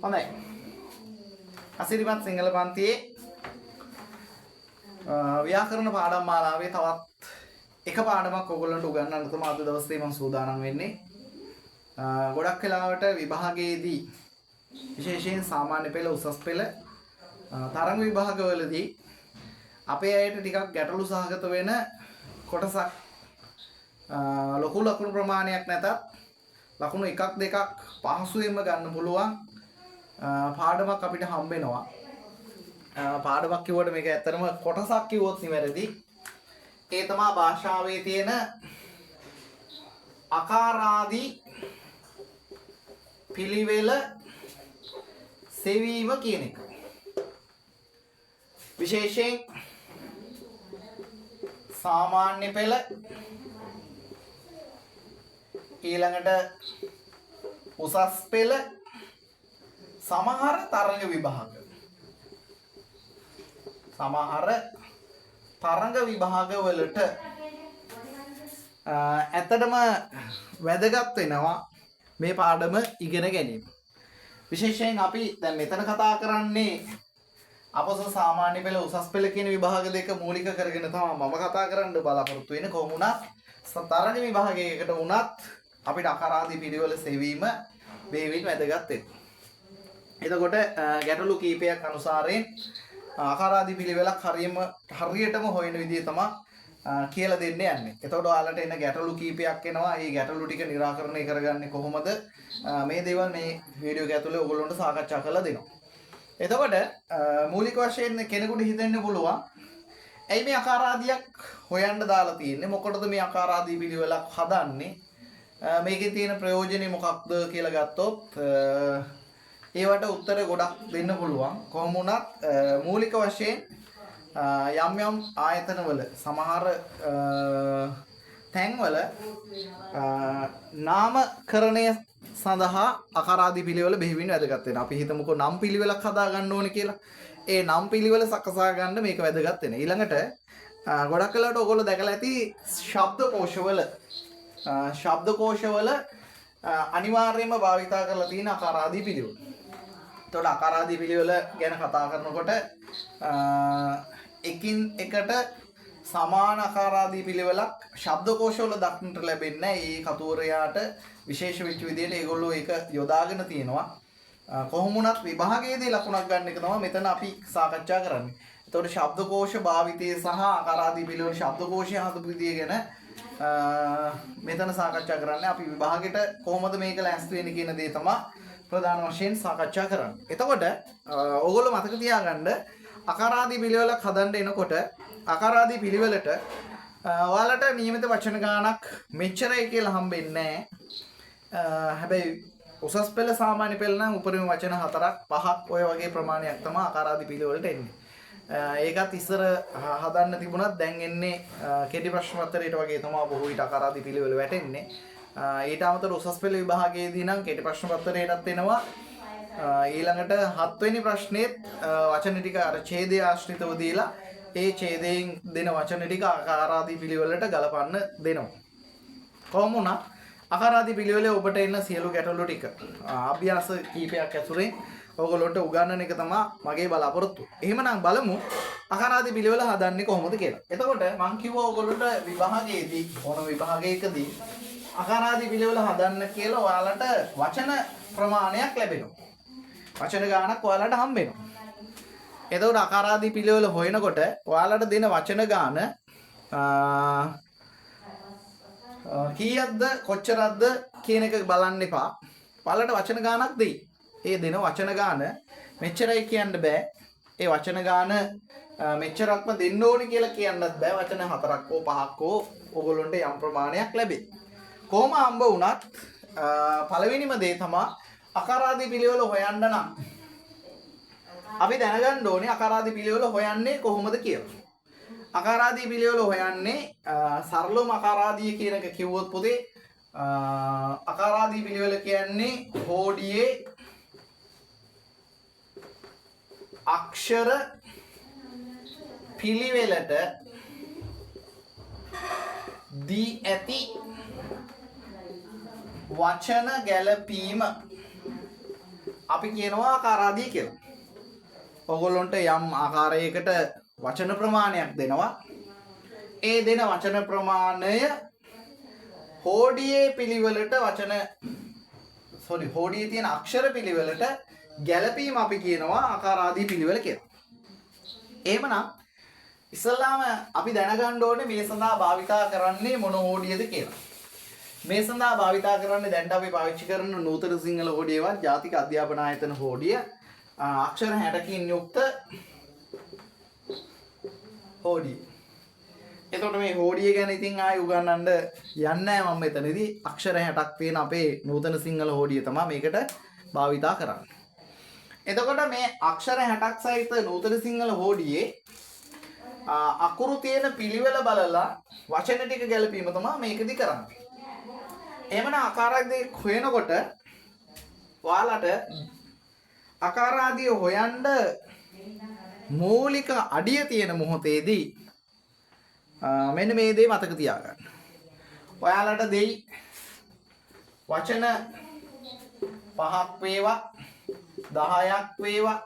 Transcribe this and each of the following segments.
හොඳයි. අසිරිමත් සිංහල පන්තියේ ව්‍යාකරණ පාඩම් මාලාවේ තවත් එක පාඩමක් ඔයගොල්ලන්ට උගන්වන්න තමයි අද දවසේ මම සූදානම් වෙන්නේ. ගොඩක් වෙලාවට විභාගයේදී විශේෂයෙන් සාමාන්‍ය පෙළ උසස් පෙළ තරඟ විභාගවලදී අපේ අයට ටිකක් ගැටලු සහගත වෙන කොටසක් ලොකු ලකුණු ප්‍රමාණයක් නැතත් ලකුණු එකක් දෙකක් පහසුවෙන්ම ගන්න පුළුවන් පාඩමක් අපිට හම්බ වෙනවා. පාඩමක් කිව්වට මේක ඇත්තටම කොටසක් කිව්වොත් නිවැරදි. ඒ තමයි භාෂාවේ තියෙන අකාරාදී පිළිවෙල සෙවීම කියන එක. විශේෂයෙන් සාමාන්‍ය පෙළ ඊළඟට උසස් පෙළ සමහර තරඟ විභාග වලට ඇත්තටම වැදගත් වෙනවා මේ පාඩම ඉගෙන ගැනීම. විශේෂයෙන් අපි දැන් මෙතන කතා කරන්නේ අපොස සාමාන්‍ය පෙළ උසස් පෙළ කියන විභාග දෙක මූලික කරගෙන තමයි මම කතා කරන්න බලාපොරොත්තු වෙන්නේ. කොහොම වුණත් තරඟ විභාගයකට වුණත් අපිට අකරාදී පිළිවෙල සෙවීම වේවින් වැදගත් වෙනවා. එතකොට ගැටලු කීපයක් අනුසාරයෙන් අකරාදී පිළිවෙලක් හරියටම හොයන විදිය තමයි කියලා දෙන්න යන්නේ. එතකොට ඔයාලට එන ගැටලු කීපයක් එනවා. මේ ගැටලු ටික निराකරණය කරගන්නේ කොහොමද? මේ දේවල් මේ වීඩියෝ එක ඇතුලේ ඔයගොල්ලන්ට සාකච්ඡා කරලා දෙනවා. එතකොට මූලික වශයෙන් කෙනෙකුට හිතෙන්න පුළුවන් ඇයි මේ අකාරාදියක් හොයන්න දාලා තියෙන්නේ? මොකටද මේ අකාරාදී පිළිවෙලක් හදන්නේ? මේකේ තියෙන ප්‍රයෝජනේ මොකක්ද කියලා ගත්තොත් ඒවට උත්තර ගොඩක් දෙන්න පුළුවන්. කොහොම වුණත් මූලික වශයෙන් යම් යම් ආයතනවල සමහර තැන්වල නාමකරණය සඳහා අකරාදී පිළිවෙල බෙහෙවින් වැදගත් වෙනවා. අපි හිතමුකෝ නම් පිළිවෙලක් හදා ගන්න ඕනේ කියලා. ඒ නම් පිළිවෙල සකසා ගන්න මේක වැදගත් වෙනවා. ඊළඟට ගොඩක් වෙලාවට ඔයගොල්ලෝ දැකලා ඇති ශබ්දකෝශවල අනිවාර්යයෙන්ම භාවිතා කරලා තියෙන අකරාදී පිළිවෙල. එතකොට අකරාදී පිළිවෙල ගැන කතා කරනකොට එකින් එකට සමාන අකරාදී පිළිවෙලක් ශබ්දකෝශවල දක්නට ලැබෙන්නේ නැහැ. ඒ කතුවරයාට විශේෂ වෙච්ච විදිහට ඒගොල්ලෝ ඒක යොදාගෙන තියෙනවා. කොහොම වුණත් විභාගයේදී ලකුණක් ගන්න එක තමයි මෙතන අපි සාකච්ඡා කරන්නේ. එතකොට ශබ්දකෝශ භාවිතය සහ අකරාදී පිළිවෙල ශබ්දකෝශය හදපු විදිය ගැන මෙතන සාකච්ඡා කරන්නේ. අපි විභාගෙට කොහොමද මේක ලෑස්ති වෙන්නේ කියන දේ තමයි ප්‍රධාන වශයෙන් සාකච්ඡා කරන්නේ. එතකොට ඕගොල්ලෝ මතක තියාගන්න අකරාදී පිළිවෙලක් හදන්න එනකොට අකරාදී පිළිවෙලට ඔයාලට නියමිත වචන ගානක් මෙච්චරයි කියලා හම්බෙන්නේ නැහැ. හැබැයි උසස් පෙළ සාමාන්‍ය පෙළ නම් උපරිම වචන 4ක් 5ක් ඔය වගේ ප්‍රමාණයක් තමයි අකරාදී පිළිවෙලට එන්නේ. ඒකත් ඉස්සර හදන්න තිබුණත් දැන් එන්නේ කෙටි ප්‍රශ්න පත්‍රයට වගේ තමයි බොහෝ විට අකරාදී පිළිවෙල වැටෙන්නේ. ඊට අමතරව උසස් පෙළ විභාගයේදී නම් කෙටි ප්‍රශ්න පත්‍රයටත් එනවා. ඊළඟට 7 වෙනි ප්‍රශ්නේත් වචන ටික අර ඡේදය ආශ්‍රිතව දීලා ඒ ඡේදයෙන් දෙන වචන ටික අකරාදී පිළිවෙලට ගලපන්න දෙනවා. කොහොම වුණත් අකරාදී පිළිවෙලේ ඔබට එන සියලු ගැටලු ටික අභ්‍යාස කීපයක් ඇසුරෙන් ඔයගොල්ලන්ට උගන්වන එක තමයි මගේ බලාපොරොත්තුව. එහෙමනම් බලමු අකරාදී පිළිවෙල හදන්නේ කොහොමද කියලා. එතකොට මම කිව්වා ඔයගොල්ලන්ට විභාගයේදී ඕන විභාගයකදී අකරාදී පිළිවෙල හදන්න කියලා ඔයාලට වචන ප්‍රමාණයක් ලැබෙනවා. වචන ගානක් ඔයාලට හම්බ වෙනවා. එතකොට අකරාදී පිළිවෙල හොයනකොට ඔයාලට දෙන වචන ගාන කීයක්ද කොච්චරක්ද කියන එක බලන්න එපා. ඔයාලට වචන ගානක් දෙයි. ඒ දෙන වචන ගාන මෙච්චරයි කියන්න බෑ. ඒ වචන ගාන මෙච්චරක්ම දෙන්න ඕනේ කියලා කියන්නත් බෑ. වචන 4ක් හෝ 5ක් හෝ ඔයගොල්ලන්ට යම් ප්‍රමාණයක් ලැබෙයි. කොහොම හම්බ වුණත් පළවෙනිම දේ තමයි අකරාදී පිළිවෙල හොයන්න නම් අපි දැනගන්න ඕනේ අකරාදී පිළිවෙල හොයන්නේ කොහොමද කියලා. අකරාදී පිළිවෙල හොයන්නේ සරලම අකරාදී කියන එක කිව්වොත් පුතේ අකරාදී පිළිවෙල කියන්නේ හෝඩියේ අක්ෂර පිළිවෙලට දී ඇති වචන ගැලපීම අපි කියනවා ආකාරාදී කියලා. ඔයගොල්ලන්ට යම් ආකාරයකට වචන ප්‍රමාණයක් දෙනවා. ඒ දෙන වචන ප්‍රමාණය හෝඩියේ පිළිවෙලට හෝඩියේ තියෙන අක්ෂර පිළිවෙලට ගැළපීම අපි කියනවා ආකාරාදී පිළිවෙල කියලා. එහෙමනම් ඉස්සල්ලාම අපි දැනගන්න ඕනේ මේ සඳහා භාවිතා කරන්නේ මොන හෝඩියද කියලා. මේ සඳහා භාවිතා කරන්නේ දැන් අපි පාවිච්චි කරන නූතන සිංහල හෝඩියවත් ජාතික අධ්‍යාපන ආයතන හෝඩිය අක්ෂර 60කින් යුක්ත හෝඩිය. එතකොට මේ හෝඩිය ගැන ඉතින් ආයෙ උගන්වන්න යන්නේ නැහැ මම මෙතනදී. අක්ෂර 60ක් තියෙන අපේ නූතන සිංහල හෝඩිය තමයි මේකට භාවිතා කරන්නේ. එතකොට මේ අක්ෂර 60ක් සහිත නූතන සිංහල හෝඩියේ අකුරු තියෙන පිළිවෙල බලලා වචන ටික ගැලපීම තමයි මේකදී කරන්නේ. එහෙමනම් ආකාරාදී හොයනකොට ඔයාලට ආකාරාදී හොයන්න මූලික අඩිය තියෙන මොහොතේදී මෙන්න මේ දේ මතක තියාගන්න. ඔයාලට දෙයි වචන 5ක් වේවා 10ක් වේවා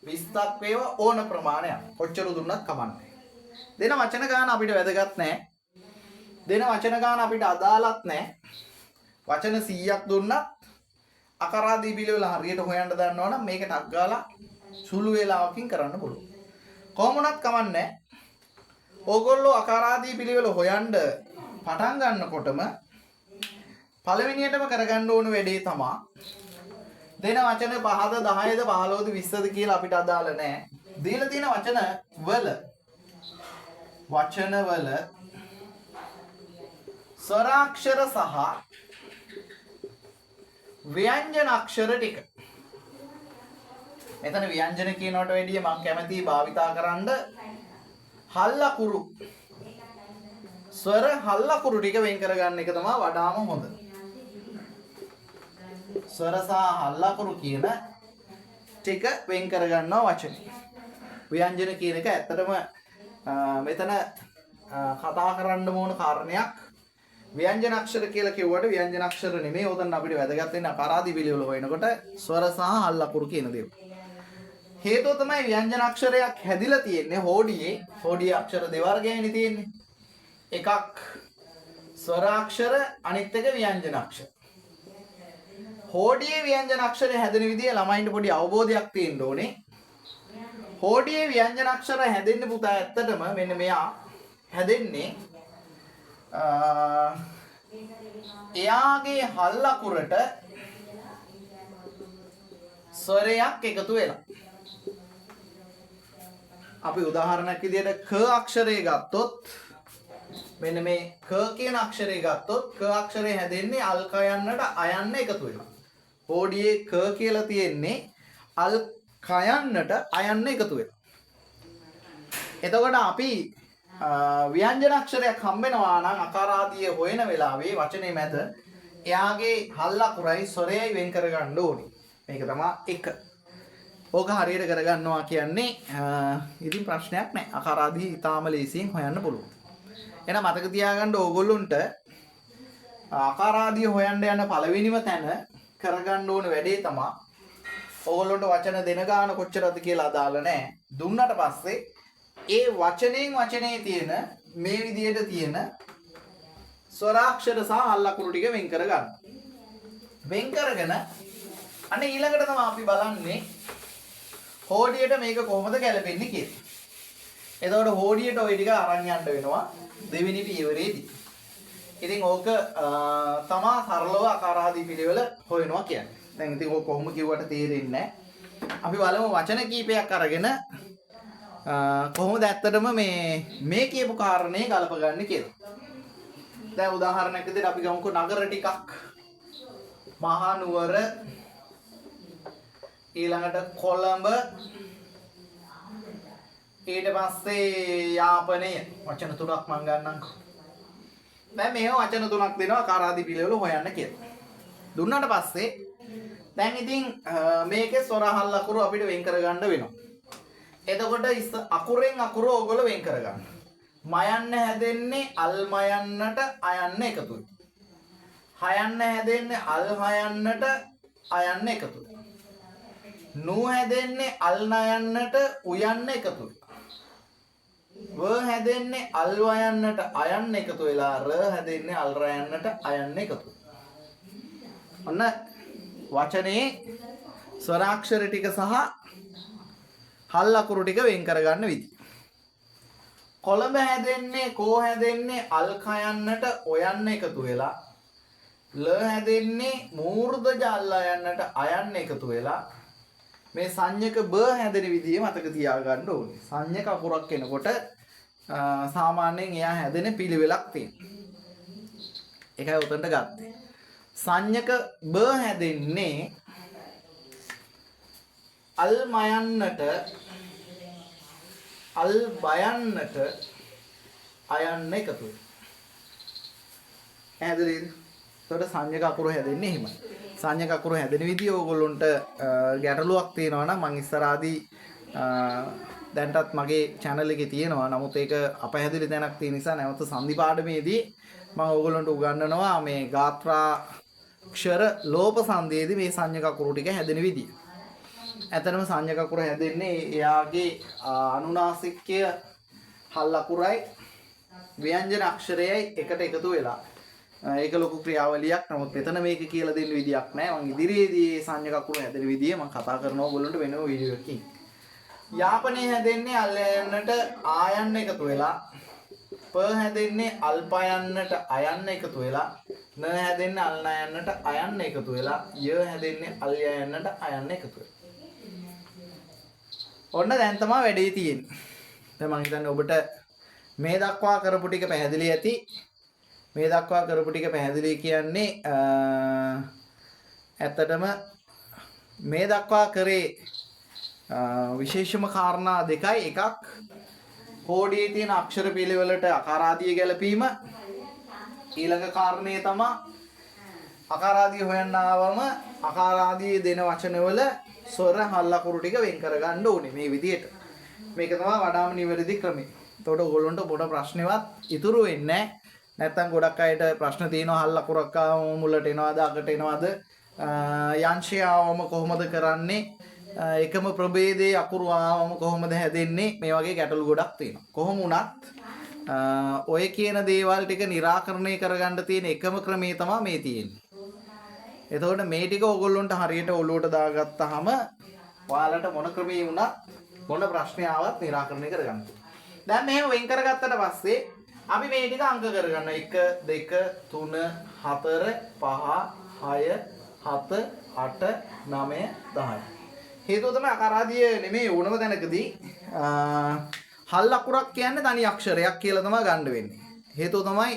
20ක් වේවා ඕන ප්‍රමාණයක් කොච්චර දුන්නත් කමන්නේ. දෙන වචන ගාන අපිට වැදගත් නැහැ. දෙන වචන ගාන අපිට අදාළත් නැහැ. වචන 100ක් දුන්නත් අකරාදී පිළිවෙල හරියට හොයන්න දන්නවනම් මේක ටක් ගාලා සුළු වේලාවකින් කරන්න පුළුවන්. කොහොම වුණත් කමන්නේ. ඕගොල්ලෝ අකරාදී පිළිවෙල හොයන්න පටන් ගන්නකොටම පළවෙනියටම කරගන්න ඕන වැඩේ තමයි දෙන වචන 5ද 10ද 15ද 20ද කියලා අපිට අදාළ නැහැ. දීලා තියෙන වචන වල ස්වරාක්ෂර සහ ව්‍යංජන අක්ෂර ටික. එතන ව්‍යංජන කියනවට වැඩිය මම කැමතියි භාවිතා කරන්න හල්ලකුරු. ස්වර හල්ලකුරු ටික වෙන් කරගන්න එක තමයි වඩාම හොඳ. ස්වර සහ හල්ලකුරු කියන ටික වෙන් කරගන්නවා වචනේ. ව්‍යංජන කියන එක ඇත්තටම මෙතන කතා කරන්න ඕන කාරණයක්. ව්‍යංජන අක්ෂර කියලා කිව්වට ව්‍යංජන අක්ෂර නෙමෙයි. උතන අපිට වැදගත් වෙන්නේ අකාරාදී පිළිවෙල හොයනකොට ස්වර සහ හල්ලකුරු කියන දේ. හේතුව තමයි ව්‍යංජන අක්ෂරයක් හැදිලා තියෙන්නේ හෝඩියේ අක්ෂර දෙවර්ගයනේ තියෙන්නේ. එකක් ස්වරාක්ෂර අනිත් එක ව්‍යංජන අක්ෂර. හෝඩියේ ව්‍යංජන අක්ෂර හැදෙන විදිය ළමයින්ට පොඩි අවබෝධයක් තියෙන්න ඕනේ. හෝඩියේ ව්‍යංජන අක්ෂර හැදෙන්න පුතා ඇත්තටම මෙන්න මෙයා හැදෙන්නේ එයාගේ හල් අකුරට ස්වරයක් එකතු වෙලා. අපි උදාහරණයක් විදිහට ක අක්ෂරය ගත්තොත් මෙන්න මේ ක කියන අක්ෂරය ගත්තොත් ක අක්ෂරය හැදෙන්නේ අල් කයන්නට අයන්න එකතු වෙලා. හෝඩියේ ක කියලා තියෙන්නේ අල් කයන්නට අයන්න එකතු වෙලා. එතකොට අපි ව්‍යංජන අක්ෂරයක් හම්බෙනවා නම් අකාරාදී හොයන වෙලාවේ වචනේ මැද එයාගේ හල් අකුරයි ස්වරයයි වෙන් කරගන්න ඕනේ. මේක තමයි එක. ඕක හරියට කරගන්නවා කියන්නේ ඉතින් ප්‍රශ්නයක් නැහැ. අකාරාදී ඊටාම ලේසියෙන් හොයන්න පුළුවන්. එහෙනම් මතක තියාගන්න ඕගොල්ලොන්ට අකාරාදී හොයන්න යන පළවෙනිම තැන කරගන්න ඕන වැඩේ තමයි ඕගොල්ලොන්ට වචන දෙන ගාන කොච්චරද කියලා අදාළ නැහැ. දුන්නට පස්සේ ඒ වචනේ තියෙන මේ විදිහට තියෙන ස්වරාක්ෂර සහ හල් අකුරු ටික වෙන් කරගන්න. වෙන් කරගෙන අනේ ඊළඟට තමයි අපි බලන්නේ හෝඩියට මේක කොහොමද ගැලපෙන්නේ කියලා. එතකොට හෝඩියට ওই ටික අරන් යන්න වෙනවා දෙවෙනි පියවරේදී. ඉතින් ඕක තමා සරලව අකාරාදී පිළිවෙල හොයනවා කියන්නේ. දැන් ඉතින් ඕක කොහොම කිව්වට තේරෙන්නේ නැහැ. අපි බලමු වචන කීපයක් අරගෙන කොහොමද ඇත්තටම මේ කියපු කාරණේ ගලපගන්නේ කියලා. දැන් උදාහරණයක් විදිහට අපි ගමුකෝ නගර ටිකක්. මහා නුවර ඊළඟට කොළඹ ඊට පස්සේ යාපනය වචන තුනක් මම ගන්නම්කෝ. දැන් මේව වචන තුනක් දෙනවා අකාරාදී පිළිවෙල හොයන්න කියලා. දුන්නාට පස්සේ දැන් ඉතින් මේකේ ස්වර හල් අකුරු අපිට වෙන් කරගන්න වෙනවා. එතකොට අකුරෙන් අකුර ඕගොල්ලෝ වෙන් කරගන්න. මයන්න හැදෙන්නේ අල් මයන්නට අයන්න එකතුයි. හයන්න හැදෙන්නේ අල් හයන්නට අයන්න එකතුයි. නු හැදෙන්නේ අල් නයන්නට උයන්න එකතු වෙලා. ව හැදෙන්නේ අල් වයන්නට අයන්න එකතු වෙලා. ර හැදෙන්නේ අල් රයන්නට අයන්න එකතු වෙලා. ඔන්න වචනේ ස්වරාක්ෂර ටික සහ හල් අකුරු ටික වෙන් කරගන්න විදිහ. කොළඹ හැදෙන්නේ කෝ හැදෙන්නේ අල් කයන්නට ඔයන්න එකතු වෙලා. ල හැදෙන්නේ මූර්ධජ අල් අයන්නට අයන්න එකතු වෙලා. මේ සංඥක බ හැදෙන විදිහ මතක තියාගන්න ඕනේ. සංඥක අකුරක් එනකොට සාමාන්‍යයෙන් එයා හැදෙන පිළිවෙලක් තියෙනවා. ඒකයි උතන්ට ගත්තේ. සංඥක බ හැදෙන්නේ අල් මයන්නට අල් බයන්නට අයන්න එකතු වෙනවා. හැදෙන්නේ. ඒකට සංඥක අකුරු හැදෙන්නේ එහෙමයි. සංඥක අකුරු හැදෙන විදිය ඕගොල්ලොන්ට ගැටලුවක් තියෙනවා නම් මං ඉස්සරහදී දැන්ටත් මගේ channel එකේ තියෙනවා. නමුත් ඒක අපහැදිලි තැනක් තියෙන නිසා නැවත සංදි පාඩමේදී මම ඕගොල්ලන්ට උගන්වනවා මේ ගාත්‍රා අක්ෂර ලෝප සංදේදී මේ සංඥක අකුරු ටික හැදෙන විදිය. ඇතනම සංඥක අකුර හැදෙන්නේ එයාගේ අනුනාසිකය හල් අකුරයි ව්‍යංජන අක්ෂරයයි එකට එකතු වෙලා. ඒක ලොකු ක්‍රියාවලියක්. නමුත් මෙතන මේක කියලා දෙන්න විදියක් නැහැ. මම ඉදිරියේදී මේ සංඥක අකුර හැදෙන විදිය මම කතා කරනවා ඔයගොල්ලන්ට වෙනම වීඩියෝ එකකින්. යාපනයේ හැදෙන්නේ අල් යන්නට ආයන්න එකතු වෙලා. ප හැදෙන්නේ අල්පයන්නට අයන්න එකතු වෙලා. න හැදෙන්නේ අල් නයන්නට අයන්න එකතු වෙලා. ය හැදෙන්නේ අල් යයන්නට අයන්න එකතු වෙලා. ඔන්න දැන් තමයි වැඩේ තියෙන්නේ. දැන් මම හිතන්නේ ඔබට මේ දක්වා කරපු ටික පැහැදිලි ඇති. මේ දක්වා කරපු ටික පැහැදිලි කියන්නේ ඇත්තටම මේ දක්වා කරේ විශේෂම කාරණා දෙකයි. එකක් කෝඩියේ තියෙන අක්ෂර පිළිවෙලට අකාරාදිය ගැලපීම. ඊළඟ කාරණේ තමයි අකාරාදිය හොයන්න ආවම අකාරාදිය දෙන වචනවල ස්වර හල් අකුරු ටික වෙන් කරගන්න ඕනේ මේ විදිහට. මේක තමයි වඩාම නිවැරදි ක්‍රමය. එතකොට ඔයගොල්ලන්ට පොඩ ප්‍රශ්නවත් ඉතුරු වෙන්නේ නැහැ. නැත්තම් ගොඩක් අයට ප්‍රශ්න තියෙනවා හල් අකුරක් ආවම මුලට එනවද අගට එනවද යංශය ආවම කොහොමද කරන්නේ එකම ප්‍රභේදයේ අකුරු ආවම කොහොමද හැදෙන්නේ මේ වගේ ගැටලු ගොඩක් තියෙනවා. කොහොම වුණත් ඔය කියන දේවල් ටික निराකරණය කරගන්න තියෙන එකම ක්‍රමය තමයි මේ තියෙන්නේ. එතකොට මේ ටික ඕගොල්ලොන්ට හරියට ඔලුවට දාගත්තාම ඔයාලට මොන ක්‍රමයේ වුණත් මොන ප්‍රශ්නයක් ආවත් निराකරණය කරගන්න. දැන් මෙහෙම වෙන් කරගත්තට පස්සේ අපි මේ ටික අංක කරගන්න 1 2 3 4 5 6 7 8 9 10. හේතුව තමයි අකාරාදිය නෙමෙයි ඕනම තැනකදී හල් අකුරක් කියන්නේ තනි අක්ෂරයක් කියලා තමයි ගන්න වෙන්නේ. හේතුව තමයි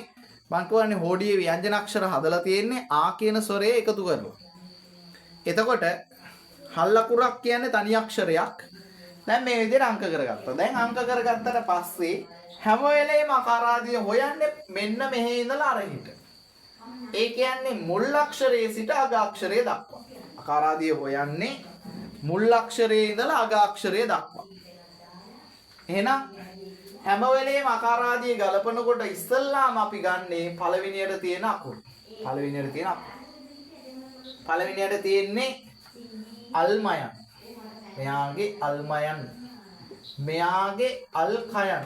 මම කියන්නේ හෝඩියේ ව්‍යංජන අක්ෂර හදලා තියෙන්නේ ආ කියන ස්වරය එකතු කරලා. එතකොට හල් අකුරක් කියන්නේ තනි අක්ෂරයක්. දැන් මේ විදිහට අංක කරගත්තා. දැන් අංක කරගත්තට පස්සේ හැම වෙලේම අකාරාදිය හොයන්නේ මෙන්න මෙහි ඉඳලා අරහිට. ඒ කියන්නේ මුල් අක්ෂරයේ සිට අග අක්ෂරයේ දක්වා. අකාරාදිය හොයන්නේ මුල් අක්ෂරයේ ඉඳලා අග අක්ෂරයේ දක්වා. එහෙනම් හැම වෙලේම අකාරාදිය ගලපනකොට ඉස්සල්ලාම අපි ගන්නේ පළවෙනියට තියෙන අකුරු. පළවෙනියට තියෙන්නේ අල්මයන්. මෙයාගේ අල්මයන්. මෙයාගේ අල්කයන්.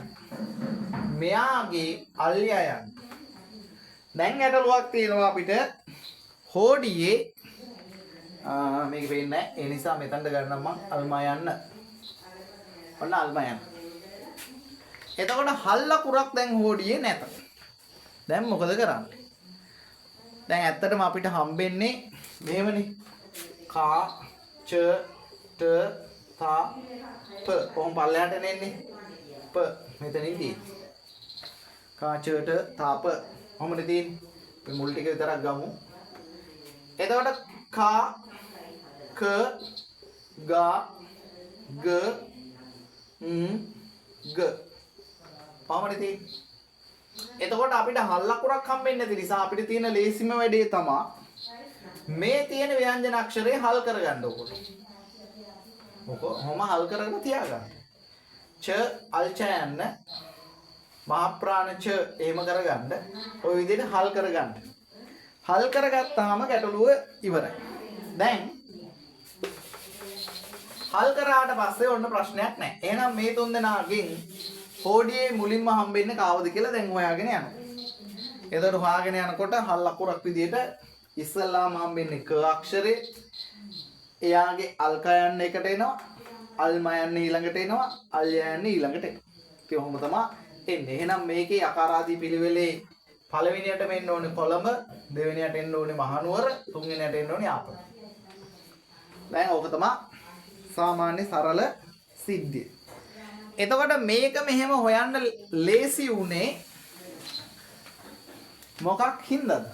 මෙයාගේ අල්යයන්. දැන් ගැටලුවක් තියෙනවා අපිට හෝඩියේ මේක පේන්නේ නැහැ. ඒ නිසා මෙතනට ගන්නම් මම අල්මයන්. ඔන්න අල්මයන්. එතකොට හල් අකුරක් දැන් හෝඩියේ නැත. දැන් මොකද කරන්නේ? දැන් ඇත්තටම අපිට හම්බෙන්නේ මෙහෙමනේ. කා ච ට තා ප කොහොම පල්ලෙහාට එන්නේ? ප මෙතනින් තියෙන්නේ. කා ච ට තා ප කොහොමද තියෙන්නේ? මේ මුල් ටික විතරක් ගමු. එතකොට කා ක ගා ග ග කොහොමද තියෙන්නේ? එතකොට අපිට හල් අකුරක් හම්බෙන්නේ නැති නිසා අපිට තියෙන ලේසිම වැඩේ තමයි මේ තියෙන ව්‍යංජන අක්ෂරය හල් කරගන්න ඕනේ. මොකම හල් කරගෙන තියාගන්න. ච අල්චයන්න මහා ප්‍රාණ ච එහෙම කරගන්න. ඔය විදිහට හල් කරගන්න. හල් කරගත්තාම ගැටලුව ඉවරයි. දැන් හල් කරාට පස්සේ ඔන්න ප්‍රශ්නයක් නැහැ. එහෙනම් මේ තුන් දෙනාගෙන් හෝඩියේ මුලින්ම හම්බෙන්නේ කාවද කියලා දැන් හොයාගෙන යනවා. එතකොට හොයාගෙන යනකොට හල් අකුරක් විදියට ඉස්සල්ලාම හම්බෙන්නේ ක අක්ෂරේ. එයාගේ අල්ක යන්න එකට එනවා. අල්ම යන්න ඊළඟට එනවා. අල්ය යන්න ඊළඟට එනවා. ඉතින් ඔහොම තමයි එන්නේ. එහෙනම් මේකේ අකාරාදී පිළිවෙලේ පළවෙනියට මෙන්න ඕනේ කොළඹ, දෙවෙනියට එන්න ඕනේ මහනුවර, තුන්වෙනියට එන්න ඕනේ ආපල. දැන් ඕක තමයි සාමාන්‍ය සරල සිද්ධිය. එතකොට මේක මෙහෙම හොයන්න ලේසි උනේ මොකක් හින්දාද?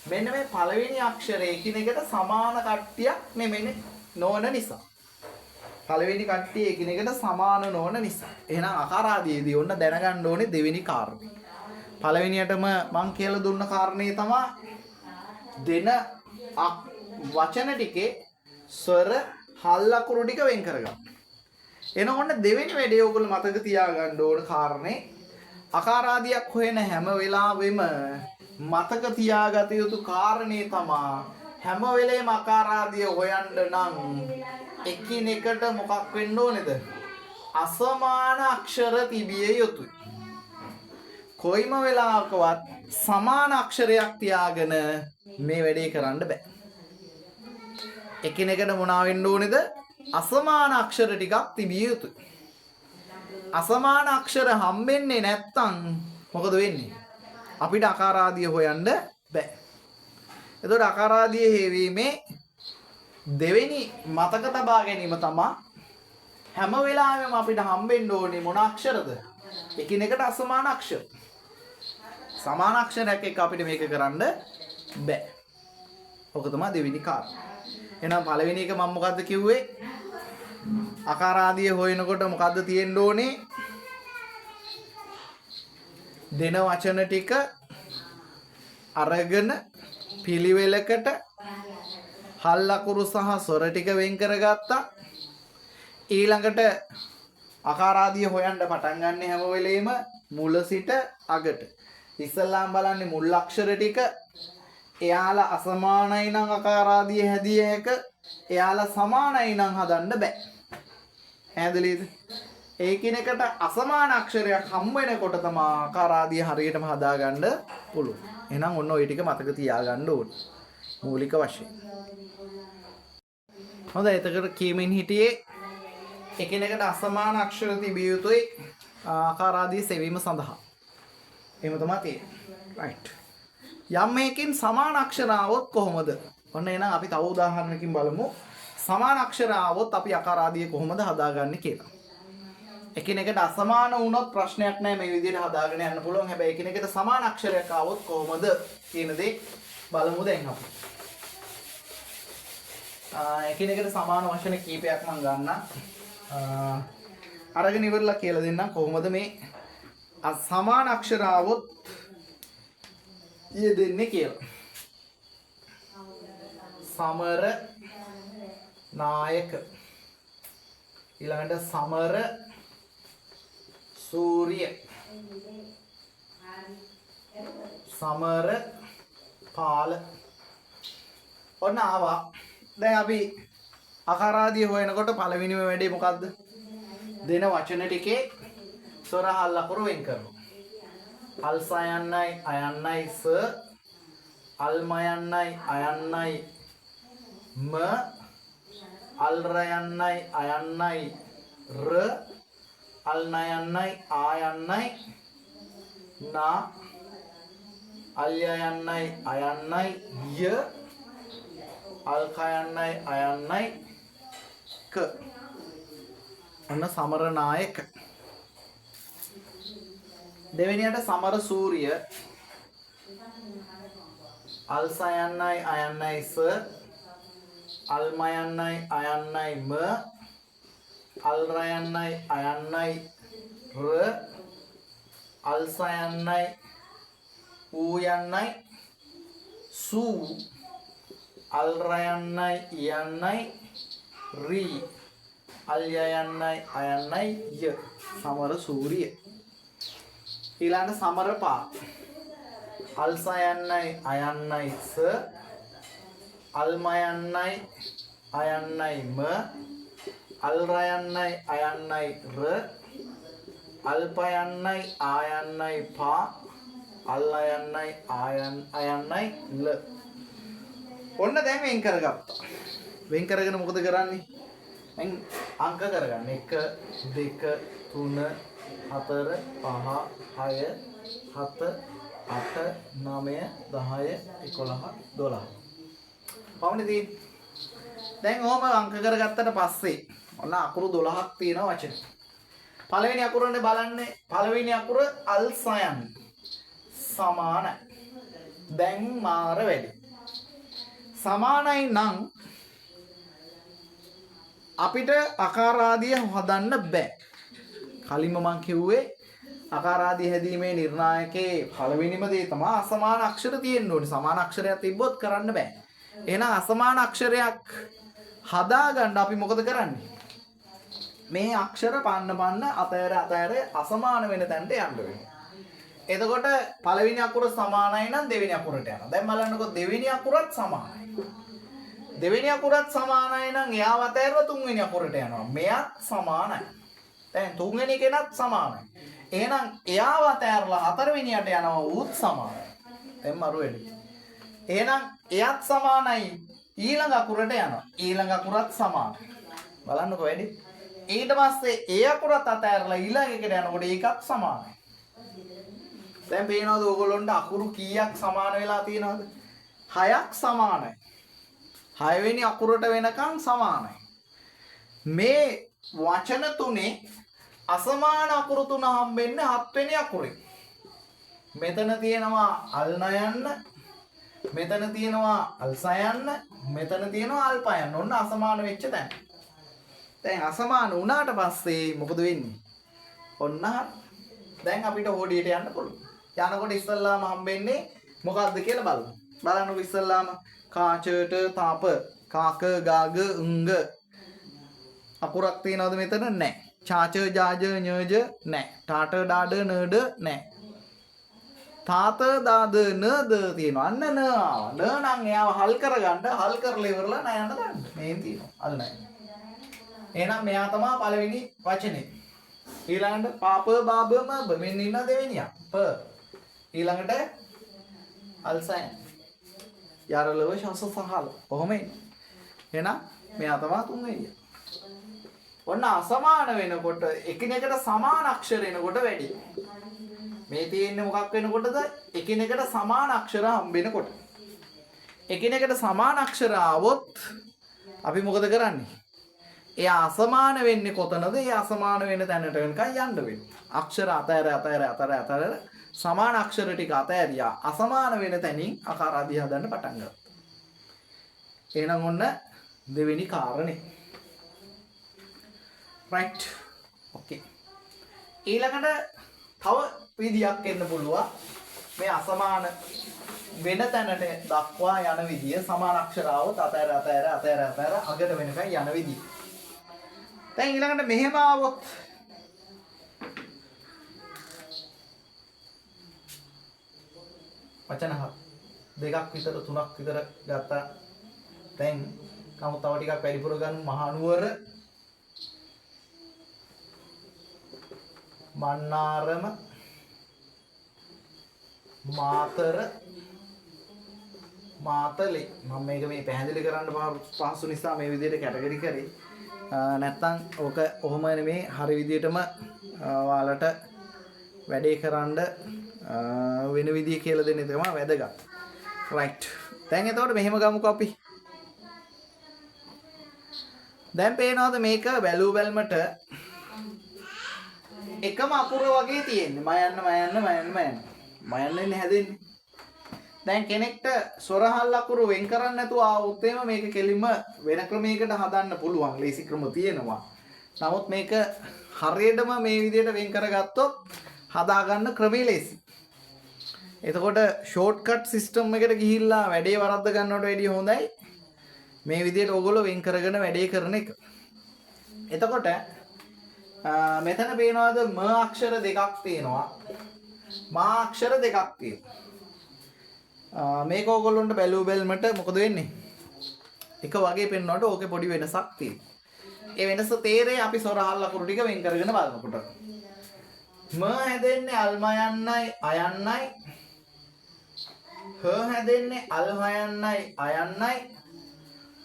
මෙන්න මේ පළවෙනි අක්ෂරය එකිනෙකට සමාන කට්ටියක් නෙමෙයි නොවන නිසා. පළවෙනි කට්ටිය එකිනෙකට සමාන නොවන නිසා. එහෙනම් අකාරාදීදී ඔන්න දැනගන්න ඕනේ දෙවෙනි කාරණේ. පළවෙනියටම මං කියලා දුන්න කාරණේ තමයි දෙන වචන ටිකේ ස්වර හල් අකුරු ටික වෙන් කරගන්න. එනකොට දෙවෙනි වැඩේ ඔයගොල්ලෝ මතක තියාගන්න ඕන කාරණේ අකාරාදියක් හොයන හැම වෙලාවෙම මතක තියාගත යුතු කාරණේ තමයි හැම වෙලේම අකාරාදිය හොයන්න නම් එකිනෙකට මොකක් වෙන්න ඕනේද? අසමාන අක්ෂර තිබිය යුතුයි. කොයිම වෙලාවකවත් සමාන අක්ෂරයක් තියාගෙන මේ වැඩේ කරන්න බෑ. එකිනෙකට මොනවා වෙන්න ඕනේද? අසමාන අක්ෂර ටිකක් තිබිය යුතුයි. අසමාන අක්ෂර හම්බෙන්නේ නැත්තම් මොකද වෙන්නේ? අපිට අකාරාදිය හොයන්න බෑ. එතකොට අකාරාදිය හේවීමේ දෙවෙනි මතක තබා ගැනීම තමයි හැම වෙලාවෙම අපිට හම්බෙන්න ඕනේ මොන අක්ෂරද? එකිනෙකට අසමාන අක්ෂර. සමාන අක්ෂරයක් එක්ක අපිට මේක කරන්න බෑ. ඔක තමයි දෙවෙනි කාරණා. එහෙනම් පළවෙනි එක මම මොකද්ද කිව්වේ? අකාරාදිය හොයනකොට මොකද්ද තියෙන්න ඕනේ? දෙන වචන ටික අරගෙන පිළිවෙලකට හල් අකුරු සහ ස්වර ටික වෙන් කරගත්තා. ඊළඟට අකාරාදිය හොයන්න පටන් ගන්න හැම වෙලෙම මුල සිට අගට. ඉස්සල්ලාම බලන්නේ මුල් අක්ෂර ටික එයාලා අසමානයි නම් අකාරාදිය හැදිය හැක. එයාලා සමානයි නම් හදන්න බෑ. පැහැදිලිද? ඒකිනෙකට අසමාන අක්ෂරයක් හම් වෙනකොට තමයි අකාරාදිය හරියටම හදාගන්න පුළුවන්. එහෙනම් ඔන්න ওই ටික මතක තියාගන්න ඕනේ. මූලික වශයෙන්. හොඳයි එතකොට කීමෙන් හිටියේ එකිනෙකට අසමාන අක්ෂර තිබිය යුතුයි ආකාරාදී සෙවීම සඳහා. එහෙම තමයි තියෙන්නේ. රයිට්. යම් මේකෙන් සමාන අක්ෂර આવොත් කොහොමද? ඔන්න එහෙනම් අපි තව උදාහරණකින් බලමු. සමාන අක්ෂර આવොත් අපි ආකාරාදී කොහොමද හදාගන්නේ කියලා. එකිනෙකට අසමාන වුණොත් ප්‍රශ්නයක් නැහැ මේ විදිහට හදාගෙන යන්න පුළුවන්. හැබැයි එකිනෙකට සමාන අක්ෂරයක් આવොත් කොහොමද කියන දේ බලමු දැන් අපි. එකිනෙකට සමාන වචන කීපයක් මම ගන්නම්. අරගෙන ඉවරලා කියලා දෙන්නම් කොහොමද මේ සමාන අක්ෂර આવොත් යෙදෙන්නේ කියලා. සමර නායක ඊළඟට සමර සූර්ය සමර පාල ඔන්න ආවා. දැන් අපි අකාරාදී හොයනකොට පළවෙනිම වැඩේ මොකද්ද? දෙන වචන ටිකේ ස්වර හල් අකුරු වෙන් කරනවා. අල් සයන්නයි අයන්නයි ස අල්ම යන්නයි අයන්නයි ම අල් රයන්නයි අයන්නයි ර අල් නයන්නයි ආයන්නයි නා අල් යයන්නයි අයන්නයි ය අල් කයන්නයි අයන්නයි ක. ඔන්න සමර නායක. දෙවෙනියට සමර සූර්ය අල් සයන්නයි අයන්නයි ස අල්ම යන්නයි අයන්නයි ම අල් රයන්නයි අයන්නයි ර අල් සයන්නයි ඌ යන්නයි සූ අල් රයන්නයි යන්නයි රී අල් යයන්නයි අයන්නයි ය. සමර සූර්ය. ඊළඟ සමර පා අල් සයන්නයි අයන්නයි ස අල්ම යන්නයි අයන්නයි ම අල්රයන්නයි අයන්නයි ර අල්පයන්නයි ආයන්නයි පා අල්ලයන්නයි අයන්නයි ල. ඔන්න දැන් වෙන් කරගත්තා. වෙන් කරගෙන මොකද කරන්නේ? දැන් අංක කරගන්න. 1 2 3 4 5 6 7 8 9 10 11 12. පවුනේ තියෙන්නේ. දැන් ඔහම අංක කරගත්තට පස්සේ ඔන්න අකුරු 12ක් තියෙනවා වචන. පළවෙනි අකුරනේ බලන්නේ. පළවෙනි අකුර අල්සයන් සමානයි. දැන් මාර වැඩි. සමානයි නම් අපිට අකාරාදිය හදන්න බෑ. කලින්ම මම කිව්වේ අකාරාදිය හැදීමේ නිර්ණායකයේ පළවෙනිම දේ තමයි අසමාන අක්ෂර තියෙන්න ඕනේ. සමාන අක්ෂරයක් තිබ්බොත් කරන්න බෑ. එහෙනම් අසමාන අක්ෂරයක් හදාගන්න අපි මොකද කරන්නේ? මේ අක්ෂර පන්න අතෑර අසමාන වෙන තැනට යන්න වෙනවා. එතකොට පළවෙනි අකුර සමානයි නම් දෙවෙනි අකුරට යනවා. දැන් බලන්නකෝ දෙවෙනි අකුරත් සමානයි. දෙවෙනි අකුරත් සමානයි නම් එයාව අතෑරලා තුන්වෙනි අකුරට යනවා. මෙයත් සමානයි. දැන් තුන්වෙනි කෙනත් සමානයි. එහෙනම් එයාව අතෑරලා හතරවෙනියට යනවා ඌත් සමානයි. දැන් මරු වෙලි. එහෙනම් එයත් සමානයි ඊළඟ අකුරට යනවා. ඊළඟ අකුරත් සමානයි. බලන්නකෝ වැඩි. ඊට පස්සේ ඒ අකුරත් අතෑරලා ඊළඟ එකට යනකොට ඒකත් සමානයි. දැන් පේනවද ඕගොල්ලොන්ට අකුරු කීයක් සමාන වෙලා තියෙනවද? 6ක් සමානයි. 6 වෙනි අකුරට වෙනකන් සමානයි. මේ වචන තුනේ අසමාන අකුරු තුන හම්බෙන්නේ 7 වෙනි අකුරේ. මෙතන තියෙනවා අල්නයන්න, මෙතන තියෙනවා අල්සයන්න, මෙතන තියෙනවා අල්පයන්න. ඔන්න අසමාන වෙච්ච තැන. දැන් අසමාන වුණාට පස්සේ මොකද වෙන්නේ? ඔන්න දැන් අපිට හොඩියට යන්න පුළුවන්. යනකොට ඉස්සල්ලාම හම්බෙන්නේ මොකක්ද කියලා බලමු. බලන්නකො ඉස්සල්ලාම කාචට තාප කාක ගාග උංග අකුරක් තියනවද මෙතන? නැහැ. චාච ජාජ ඤජ නැහැ. ටාට ඩාඩ නඩ නැහැ. තාත දාද නද තියෙනවා. අන්න න ආවා. න නම් එයාව හල් කරගන්න හල් කරලා ඉවරලා නයන්න දාන්න. මේන් තියෙනවා. අල් නෑ. එහෙනම් මෙයා තමයි පළවෙනි වචනේ. ඊළඟට පාප බාබ මබ මෙන්න ඉන්න දෙවෙනියා. ප ඊළඟට අල්සයන් යරලව ශස සහල කොහොම එන්නේ? එහෙනම් මෙයා තමයි තුන්වෙනියා. ඔන්න අසමාන වෙනකොට එකිනෙකට සමාන අක්ෂර එනකොට වැඩි. මේ තියෙන්නේ මොකක් වෙනකොටද? එකිනෙකට සමාන අක්ෂර හම්බෙනකොට. එකිනෙකට සමාන අක්ෂර ආවොත් අපි මොකද කරන්නේ? එයා අසමාන වෙන්නේ කොතනද? ඒ අසමාන වෙන තැනට වෙනකන් යන්න වෙනවා. අක්ෂර අතර සමාන අක්ෂර ටික අතෑරියා. අසමාන වෙන තැනින් අකාරාදී හදන්න පටන් ගත්තා. එහෙනම් ඔන්න දෙවෙනි කාරණේ. right. okay. ඊළඟට තව විදියක් එන්න පුළුවන්. මේ අසමාන වෙන තැනට දක්වා යන විදිය සමාන අක්ෂර આવොත් අතෑර අගට වෙනකන් යන විදිය. දැන් ඊළඟට මෙහෙම આવොත් වචන දෙකක් විතර තුනක් විතර ගත්තා. දැන් කමු තව ටිකක් වැඩිපුර ගන්න. මහනුවර, මන්නාරම, මාතර, මාතලේ. මම මේක මේ පැහැදිලි කරන්න පහසු නිසා මේ විදිහට කැටගරි කරේ. නැත්තම් ඕක ඔහොම නෙමේ හරි විදිහටම ඔයාලට වැඩේ කරන්න වෙන විදිය කියලා දෙන්න තමයි වැදගත්. right. දැන් එතකොට මෙහෙම ගමුකෝ අපි. දැන් පේනවද මේක වැලු බැලමට එකම අකුර වගේ තියෙන්නේ. මයන්න හැදෙන්නේ. දැන් කෙනෙක්ට ස්වරහල් අකුරු වෙන් කරන්න නැතුව ආවොත් එහෙම මේක කෙලින්ම වෙන ක්‍රමයකට හදන්න පුළුවන්. ලේසි ක්‍රම තියෙනවා. නමුත් මේක හරියටම මේ විදිහට වෙන් කරගත්තොත් හදාගන්න ක්‍රමය ලේසි. එතකොට ෂෝට්කට් සිස්ටම් එකට ගිහිල්ලා වැඩේ වරද්ද ගන්නවට වැඩිය හොඳයි මේ විදිහට ඕගොල්ලෝ වෙන් කරගෙන වැඩේ කරන එක. එතකොට මෙතන පේනවාද ම අක්ෂර දෙකක් තියෙනවා. මා අක්ෂර දෙකක් තියෙනවා. මේක ඕගොල්ලොන්ට බැලුව බැලමට මොකද වෙන්නේ? එක වගේ පෙන්වනකොට ඕකේ පොඩි වෙනසක් තියෙනවා. ඒ වෙනස තේරේ අපි සොර හල් ලකුණු ටික වෙන් කරගෙන බලනකොට. ම හැදෙන්නේ අල්මයන්නයි අයන්නයි. හ හැදෙන්නේ අල්හයන්නයි අයන්නයි.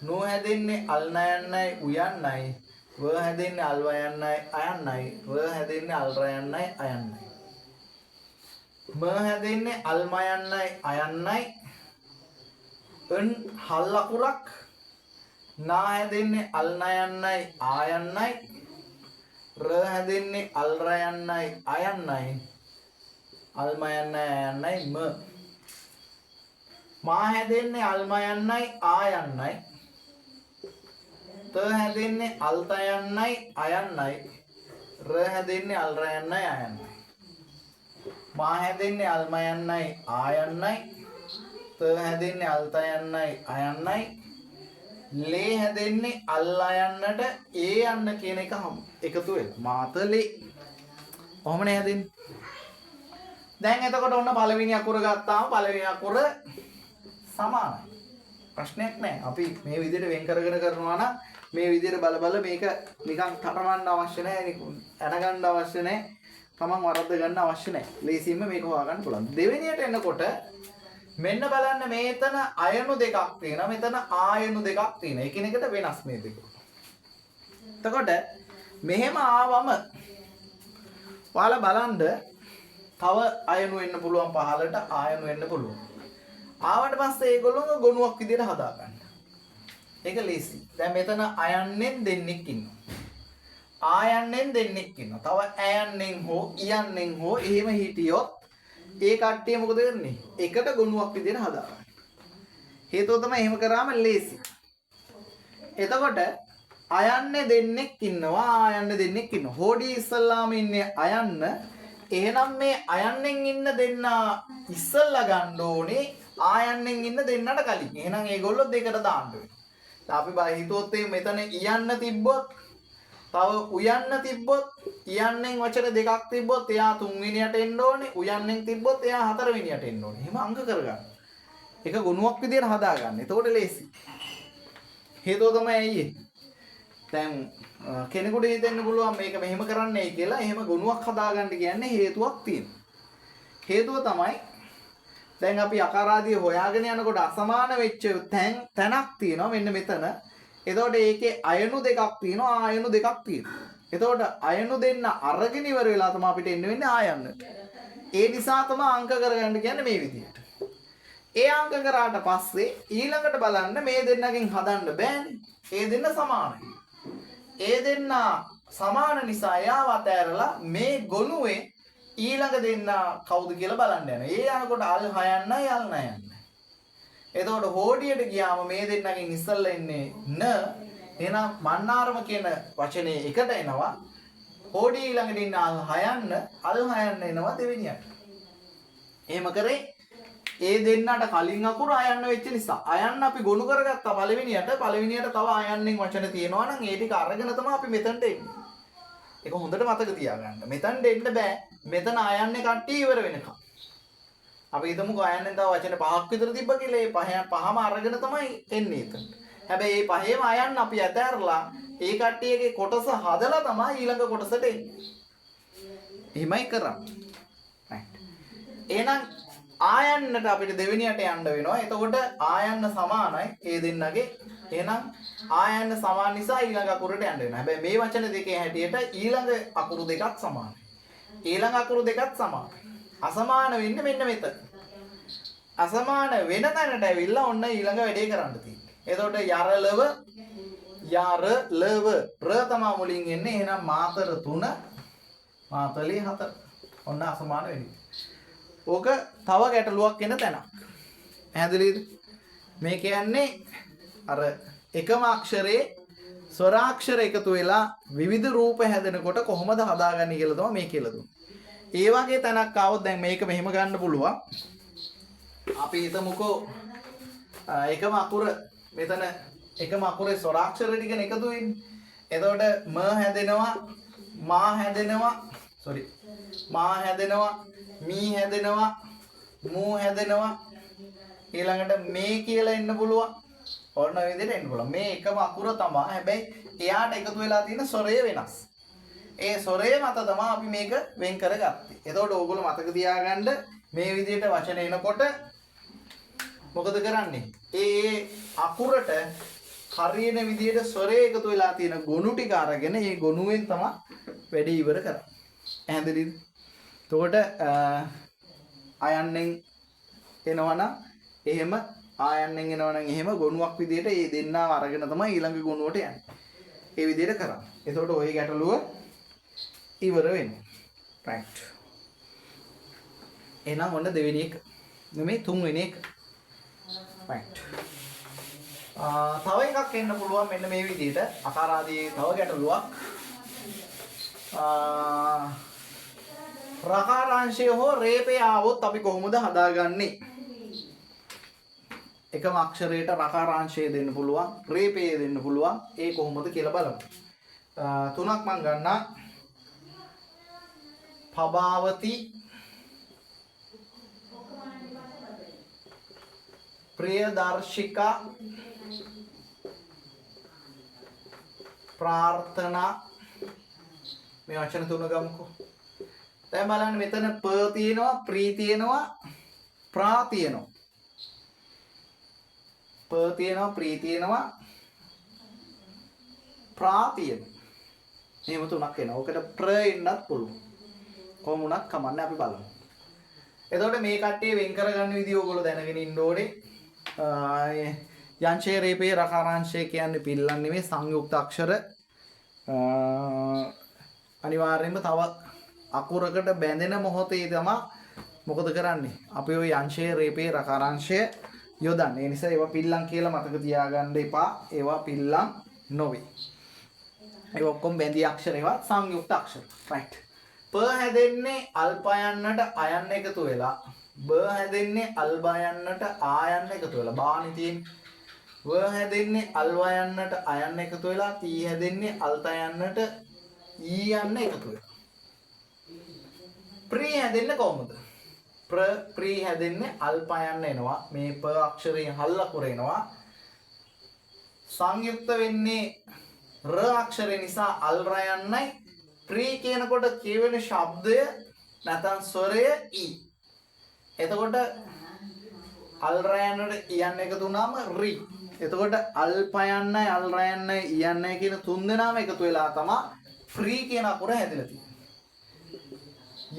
නු හැදෙන්නේ අල්නයන්නයි උයන්නයි. ව හැදෙන්නේ අල්වයන්නයි අයන්නයි. ර හැදෙන්නේ අල්රයන්නයි අයන්නයි. ම හැදෙන්නේ අල්මයන්නයි අයන්නයි. න් හල් ලකුරක්. නා හැදෙන්නේ අල්නයන්නයි ආයන්නයි. ර හැදෙන්නේ අල්රයන්නයි අයන්නයි. අල්මයන්නයි අයන්නයි ම. මා හැදෙන්නේ අල්මයන්නයි ආයන්නයි. ත හැදෙන්නේ අල්තයන්නයි අයන්නයි. ර හැදෙන්නේ අල්රයන්නයි අයන්නයි. මා හැදෙන්නේ අල්මයන්නයි ආයන්නයි. ත හැදෙන්නේ අල්තයන්නයි අයන්නයි. ලේ හැදෙන්නේ අල්ලයන්නට ඒ යන්න කියන එක එකතු වෙලා මාතලේ. කොහොමනේ හැදෙන්නේ? දැන් එතකොට ඔන්න පළවෙනි අකුර ගත්තාම පළවෙනි අකුර සමානයි. ප්‍රශ්නයක් නැහැ. අපි මේ විදිහට වෙන් කරගෙන කරනවා නම් මේ විදිහට බල බල මේක නිකන් තරමන්න අවශ්‍ය නැහැ. අරගන්න අවශ්‍ය නැහැ. තමන් වරද්ද ගන්න අවශ්‍ය නැහැ. ලේසියෙන්ම මේක හොයාගන්න පුළුවන්. දෙවෙනියට එනකොට මෙන්න බලන්න මේතන අයනු දෙකක් තියෙනවා. මෙතන ආයනු දෙකක් තියෙනවා. එකිනෙකට වෙනස් මේ දෙක. එතකොට මෙහෙම ආවම ඔයාලා බලන්න තව අයනු වෙන්න පුළුවන් පහලට ආයනු වෙන්න පුළුවන්. ආවට පස්සේ ඒගොල්ලෝ ගොනුවක් විදිහට හදා ගන්න. ඒක ලේසි. දැන් මෙතන අයන්නෙන් දෙන්නෙක් ඉන්නවා. ආයන්නෙන් දෙන්නෙක් ඉන්නවා. තව ඇයන්නෙන් හෝ ඉයන්නෙන් හෝ එහෙම හිටියොත් ඒ කට්ටිය මොකද කරන්නේ? එකට ගොනුවක් විදිහට හදා ගන්න. හේතුව තමයි එහෙම කරාම ලේසි. එතකොට අයන්නේ දෙන්නෙක් ඉන්නවා ආයන්නේ දෙන්නෙක් ඉන්නවා. හොඩි ඉස්සල්ලාම ඉන්නේ අයන්න. එහෙනම් මේ අයන්නෙන් ඉන්න දෙන්න ඉස්සල්ලා ගන්න ඕනේ ආයන්නෙන් ඉන්න දෙන්නට කලින්. එහෙනම් ඒගොල්ලෝ දෙකට දාන්න වෙනවා. අපි බල හිතුවොත් මෙතන ඉයන්න තිබ්බොත් තව උයන්න තිබ්බොත් ඉයන්නෙන් වචන දෙකක් තිබ්බොත් එයා 3 වෙනියට එන්න ඕනේ. උයන්නෙන් තිබ්බොත් එයා 4 වෙනියට එන්න ඕනේ. එහෙම අංක කරගන්න. ඒක ගුණයක් විදියට හදාගන්න. එතකොට ලේසි. හේතුව තමයි ඇයි දැන් කෙනෙකුට හිතෙන්න පුළුවන් මේක මෙහෙම කරන්නයි කියලා. එහෙම ගුණයක් හදාගන්න කියන්නේ හේතුවක් තියෙනවා. හේතුව තමයි දැන් අපි අකාරාදී හොයාගෙන යනකොට අසමාන වෙච්ච තැනක් තියෙනවා මෙන්න මෙතන. එතකොට ඒකේ අයනු දෙකක් තියෙනවා ආයනු දෙකක් තියෙනවා. එතකොට අයනු දෙන්න අරගෙන ඉවර වෙලා තමයි අපිට එන්න වෙන්නේ ආයන්නට. ඒ නිසා තමයි අංක කරගන්න කියන්නේ මේ විදිහට. ඒ අංක කරාට පස්සේ ඊළඟට බලන්න මේ දෙන්නගෙන් හදන්න බෑනේ. ඒ දෙන්න සමානයි. ඒ දෙන්න සමාන නිසා එයාව අතෑරලා මේ ගොනුවේ ඊළඟ දෙන්න කවුද කියලා බලන්න යනවා. ඒ යනකොට අල් හයන්නයි අල් නයන්නයි. එතකොට හෝඩියට ගියාම මේ දෙන්නගෙන් ඉස්සල්ලා ඉන්නේ න. එහෙනම් මන්නාරම කියන වචනේ එකට එනවා. හෝඩිය ඊළඟට ඉන්න අල් හයන්න එනවා දෙවෙනියට. එහෙම කරේ ඒ දෙන්නට කලින් අකුර අයන්න වෙච්ච නිසා. අයන්න අපි ගොනු කරගත්තා පළවෙනියට. පළවෙනියට තව අයන්නෙන් වචන තියෙනවා නම් ඒ ටික අරගෙන තමයි අපි මෙතනට එන්නේ. ඒක හොඳට මතක තියාගන්න. මෙතනට එන්න බෑ. මෙතන අයන්නේ කට්ටිය ඉවර වෙනකම්. අපි හිතමුකෝ අයන්නෙන් තව වචන 5ක් විතර තිබ්බ කියලා. ඒ පහම අරගෙන තමයි එන්නේ එතන. හැබැයි මේ පහේම අයන්න අපි ඇතැරලා ඒ කට්ටියගේ කොටස හදලා තමයි ඊළඟ කොටසට එන්නේ. එහෙමයි කරන්නේ. එහෙනම් ආයන්නට අපිට දෙවෙනියට යන්න වෙනවා. එතකොට ආයන්න සමානයි ඒ දෙන්නගේ. එහෙනම් ආයන්න සමාන නිසා ඊළඟ අකුරට යන්න වෙනවා. හැබැයි මේ වචන දෙකේ හැටියට ඊළඟ අකුරු දෙකක් සමානයි. ඊළඟ අකුරු දෙකක් සමානයි. අසමාන වෙන්නේ මෙන්න මෙතන. අසමාන වෙන තැනට ඇවිල්ලා ඔන්න ඊළඟ වැඩේ කරන්න තියෙන්නේ. එතකොට යරලව යරලව ර තමයි මුලින් එන්නේ. එහෙනම් මාතර 3 මාතලේ 4. ඔන්න අසමාන වෙන්නේ. ඕක තව ගැටලුවක් එන තැනක්. පැහැදිලිද? මේ කියන්නේ අර එකම අක්ෂරයේ ස්වරාක්ෂර එකතු වෙලා විවිධ රූප හැදෙනකොට කොහොමද හදාගන්නේ කියලා තමයි මේ කියලා දුන්නේ. ඒ වගේ තැනක් ආවොත් දැන් මේක මෙහෙම ගන්න පුළුවන්. අපි හිතමුකෝ එකම අකුර මෙතන එකම අකුරේ ස්වරාක්ෂර ටික එකතු වෙන්නේ. එතකොට ම හැදෙනවා මා හැදෙනවා මා හැදෙනවා මී හැදෙනවා මූ හැදෙනවා ඊළඟට මේ කියලා එන්න පුළුවන්. ඔන්න ඔය විදිහට එන්න පුළුවන්. මේ එකම අකුර තමයි. හැබැයි එයාට එකතු වෙලා තියෙන ස්වරය වෙනස්. ඒ ස්වරය මත තමයි අපි මේක වෙන් කරගත්තේ. එතකොට ඕගොල්ලෝ මතක තියාගන්න මේ විදිහට වචන එනකොට මොකද කරන්නේ? ඒ අකුරට හරියන විදිහට ස්වරය එකතු වෙලා තියෙන ගොනු ටික අරගෙන ඒ ගොනුවෙන් තමයි වැඩි ඉවර කරන්නේ. ඇහැදිලිද? එතකොට අයන්නෙන් එනවනම් එහෙම ආයන්නෙන් එනවනම් එහෙම ගොනුවක් විදිහට ඒ දෙන්නව අරගෙන තමයි ඊළඟ ගොනුවට යන්නේ. ඒ විදිහට කරන්නේ. එතකොට ওই ගැටලුව ඉවර වෙන්නේ. right. එහෙනම් ඔන්න දෙවෙනි එක. නෙමෙයි තුන්වෙනි එක. right. තව එකක් එන්න පුළුවන් මෙන්න මේ විදිහට අකාරාදී තව ගැටලුවක්. රකාරාංශය හෝ රේපය ආවොත් අපි කොහොමද හදාගන්නේ? එකම අක්ෂරයට රකාරාංශය දෙන්න පුළුවන්, රේපය දෙන්න පුළුවන්. ඒ කොහොමද කියලා බලමු. තුනක් මම ගන්නවා. පබාවති, ප්‍රියදර්ශිකා, ප්‍රාර්ථනා. මේ වචන තුන ගමුකෝ. දැන් බලන්න මෙතන ප තියෙනවා, ප්‍රී තියෙනවා, ප්‍රා තියෙනවා. ප තියෙනවා, ප්‍රී තියෙනවා, ප්‍රා තියෙනවා. එහෙම තුනක් එනවා. ඔකට ප්‍ර එන්නත් පුළුවන්. කොහොම වුණත් කමන්නේ අපි බලමු. එතකොට මේ කට්ටිය වෙන් කරගන්න විදිය ඕගොල්ලෝ දැනගෙන ඉන්න ඕනේ. යංශේ රේපේ රකාරාංශය කියන්නේ පිල්ලන් නෙමෙයි සංයුක්ත අක්ෂර. අනිවාර්යයෙන්ම තව අකුරකට බැඳෙන මොහොතේ තමයි මොකද කරන්නේ? අපි ওই යංශේ රේපේ රකාරාංශය යොදන්නේ. ඒ නිසා ඒවා පිල්ලන් කියලා මතක තියාගන්න එපා. ඒවා පිල්ලන් නොවේ. ඒ ඔක්කොම බැඳී අක්ෂර ඒවා සංයුක්ත අක්ෂර. right. ප හැදෙන්නේ අල්පයන්නට අයන්න එකතු වෙලා. බ හැදෙන්නේ අල්බයන්නට ආයන්න එකතු වෙලා. බානි තියෙන්නේ. ව හැදෙන්නේ අල්වයන්නට අයන්න එකතු වෙලා. තී හැදෙන්නේ අල්තයන්නට ඊ යන්න එකතු වෙලා. ප්‍රී හැදෙන්නේ කොහොමද? ප්‍රී හැදෙන්නේ අල්පයන්න එනවා. මේ ප අක්ෂරයෙන් හල් අකුර එනවා. සංයුක්ත වෙන්නේ ර අක්ෂරය නිසා අල් රයන්නයි. ප්‍රී කියනකොට කියවෙන ශබ්දය නැත්නම් ස්වරය ඊ. එතකොට අල් රයන්නට ඉයන්න එකතු වුණාම රි. එතකොට අල්පයන්නයි අල් රයන්නයි ඉයන්නයි කියන තුන් දෙනාම එකතු වෙලා තමයි ෆ්‍රී කියන අකුර හැදෙලා තියෙන්නේ.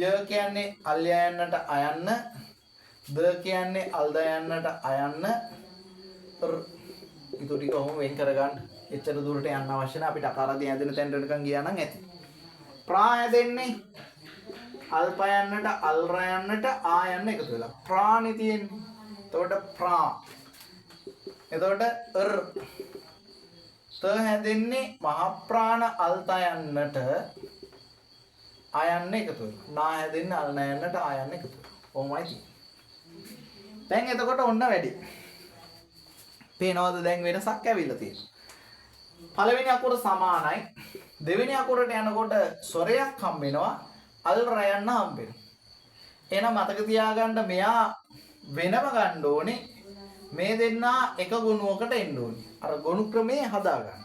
ය කියන්නේ අල් යන්නට අයන්න, ද කියන්නේ අල් දයන්නට අයන්න. ඊට ටික ඔහොම වෙන් කරගන්න. එච්චර දුරට යන්න අවශ්‍ය නැහැ. අපිට අකාරදී හැදෙන තැනට නිකන් ගියා නම් ඇති. ප්‍රා හැදෙන්නේ අල්පයන්නට අල් රයන්නට ආයන්න එකතු වෙලා. ප්‍රාණි තියෙන්නේ. එතකොට ප්‍රා. එතකොට ත හැදෙන්නේ මහ ප්‍රාණ අල්තයන්නට ආයන්න එකතු වෙලා. නා හැදෙන්නේ අල් නයන්නට ආයන්න එකතු වෙලා. ඔහොමයි තියෙන්නේ. දැන් එතකොට ඔන්න වැඩි. පේනවද දැන් වෙනසක් ඇවිල්ලා තියෙනවා. පළවෙනි අකුර සමානයි. දෙවෙනි අකුරට යනකොට ස්වරයක් හම්බ වෙනවා. අල් රයන්න හම්බ වෙනවා. එහෙනම් මතක තියාගන්න මෙයා වෙනම ගන්න ඕනේ. මේ දෙන්නා එක ගුණුවකට එන්න ඕනේ. අර ගුණු ක්‍රමයේ හදා ගන්න.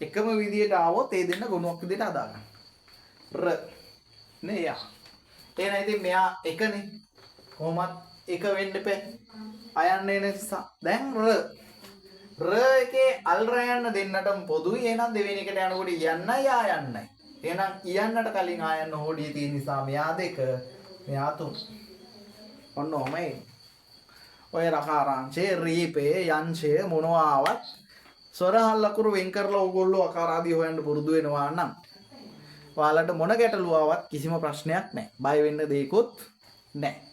එකම විදියට ආවොත් ඒ දෙන්න ගුණුවක් විදියට හදා ගන්න. ර නේ යා. එහෙනම් ඉතින් මෙයා එකනේ. කොහොමත් එක වෙන්න එපා. අයන්නේ නිසා. දැන් ර එකේ අල් රයන්න දෙන්නටම පොදුයි. එහෙනම් දෙවෙනි එකට යනකොට යන්නයි ආයන්නයි. එහෙනම් යන්නට කලින් ආයන්න හොඩිය තියෙන නිසා මෙයා දෙක, මෙයා තුන. ඔන්න ඔහමයි. ඔය රකාරාංශේ, රීපේ, යංශය මොනවා ආවත් ස්වරහල් අකුරු වෙන් කරලා ඕගොල්ලෝ අකාරාදී හොයන්න පුරුදු වෙනවා නම් ඔයාලට මොන ගැටලුව ආවත් කිසිම ප්‍රශ්නයක් නැහැ. බය වෙන්න දෙයක්වත් නැහැ.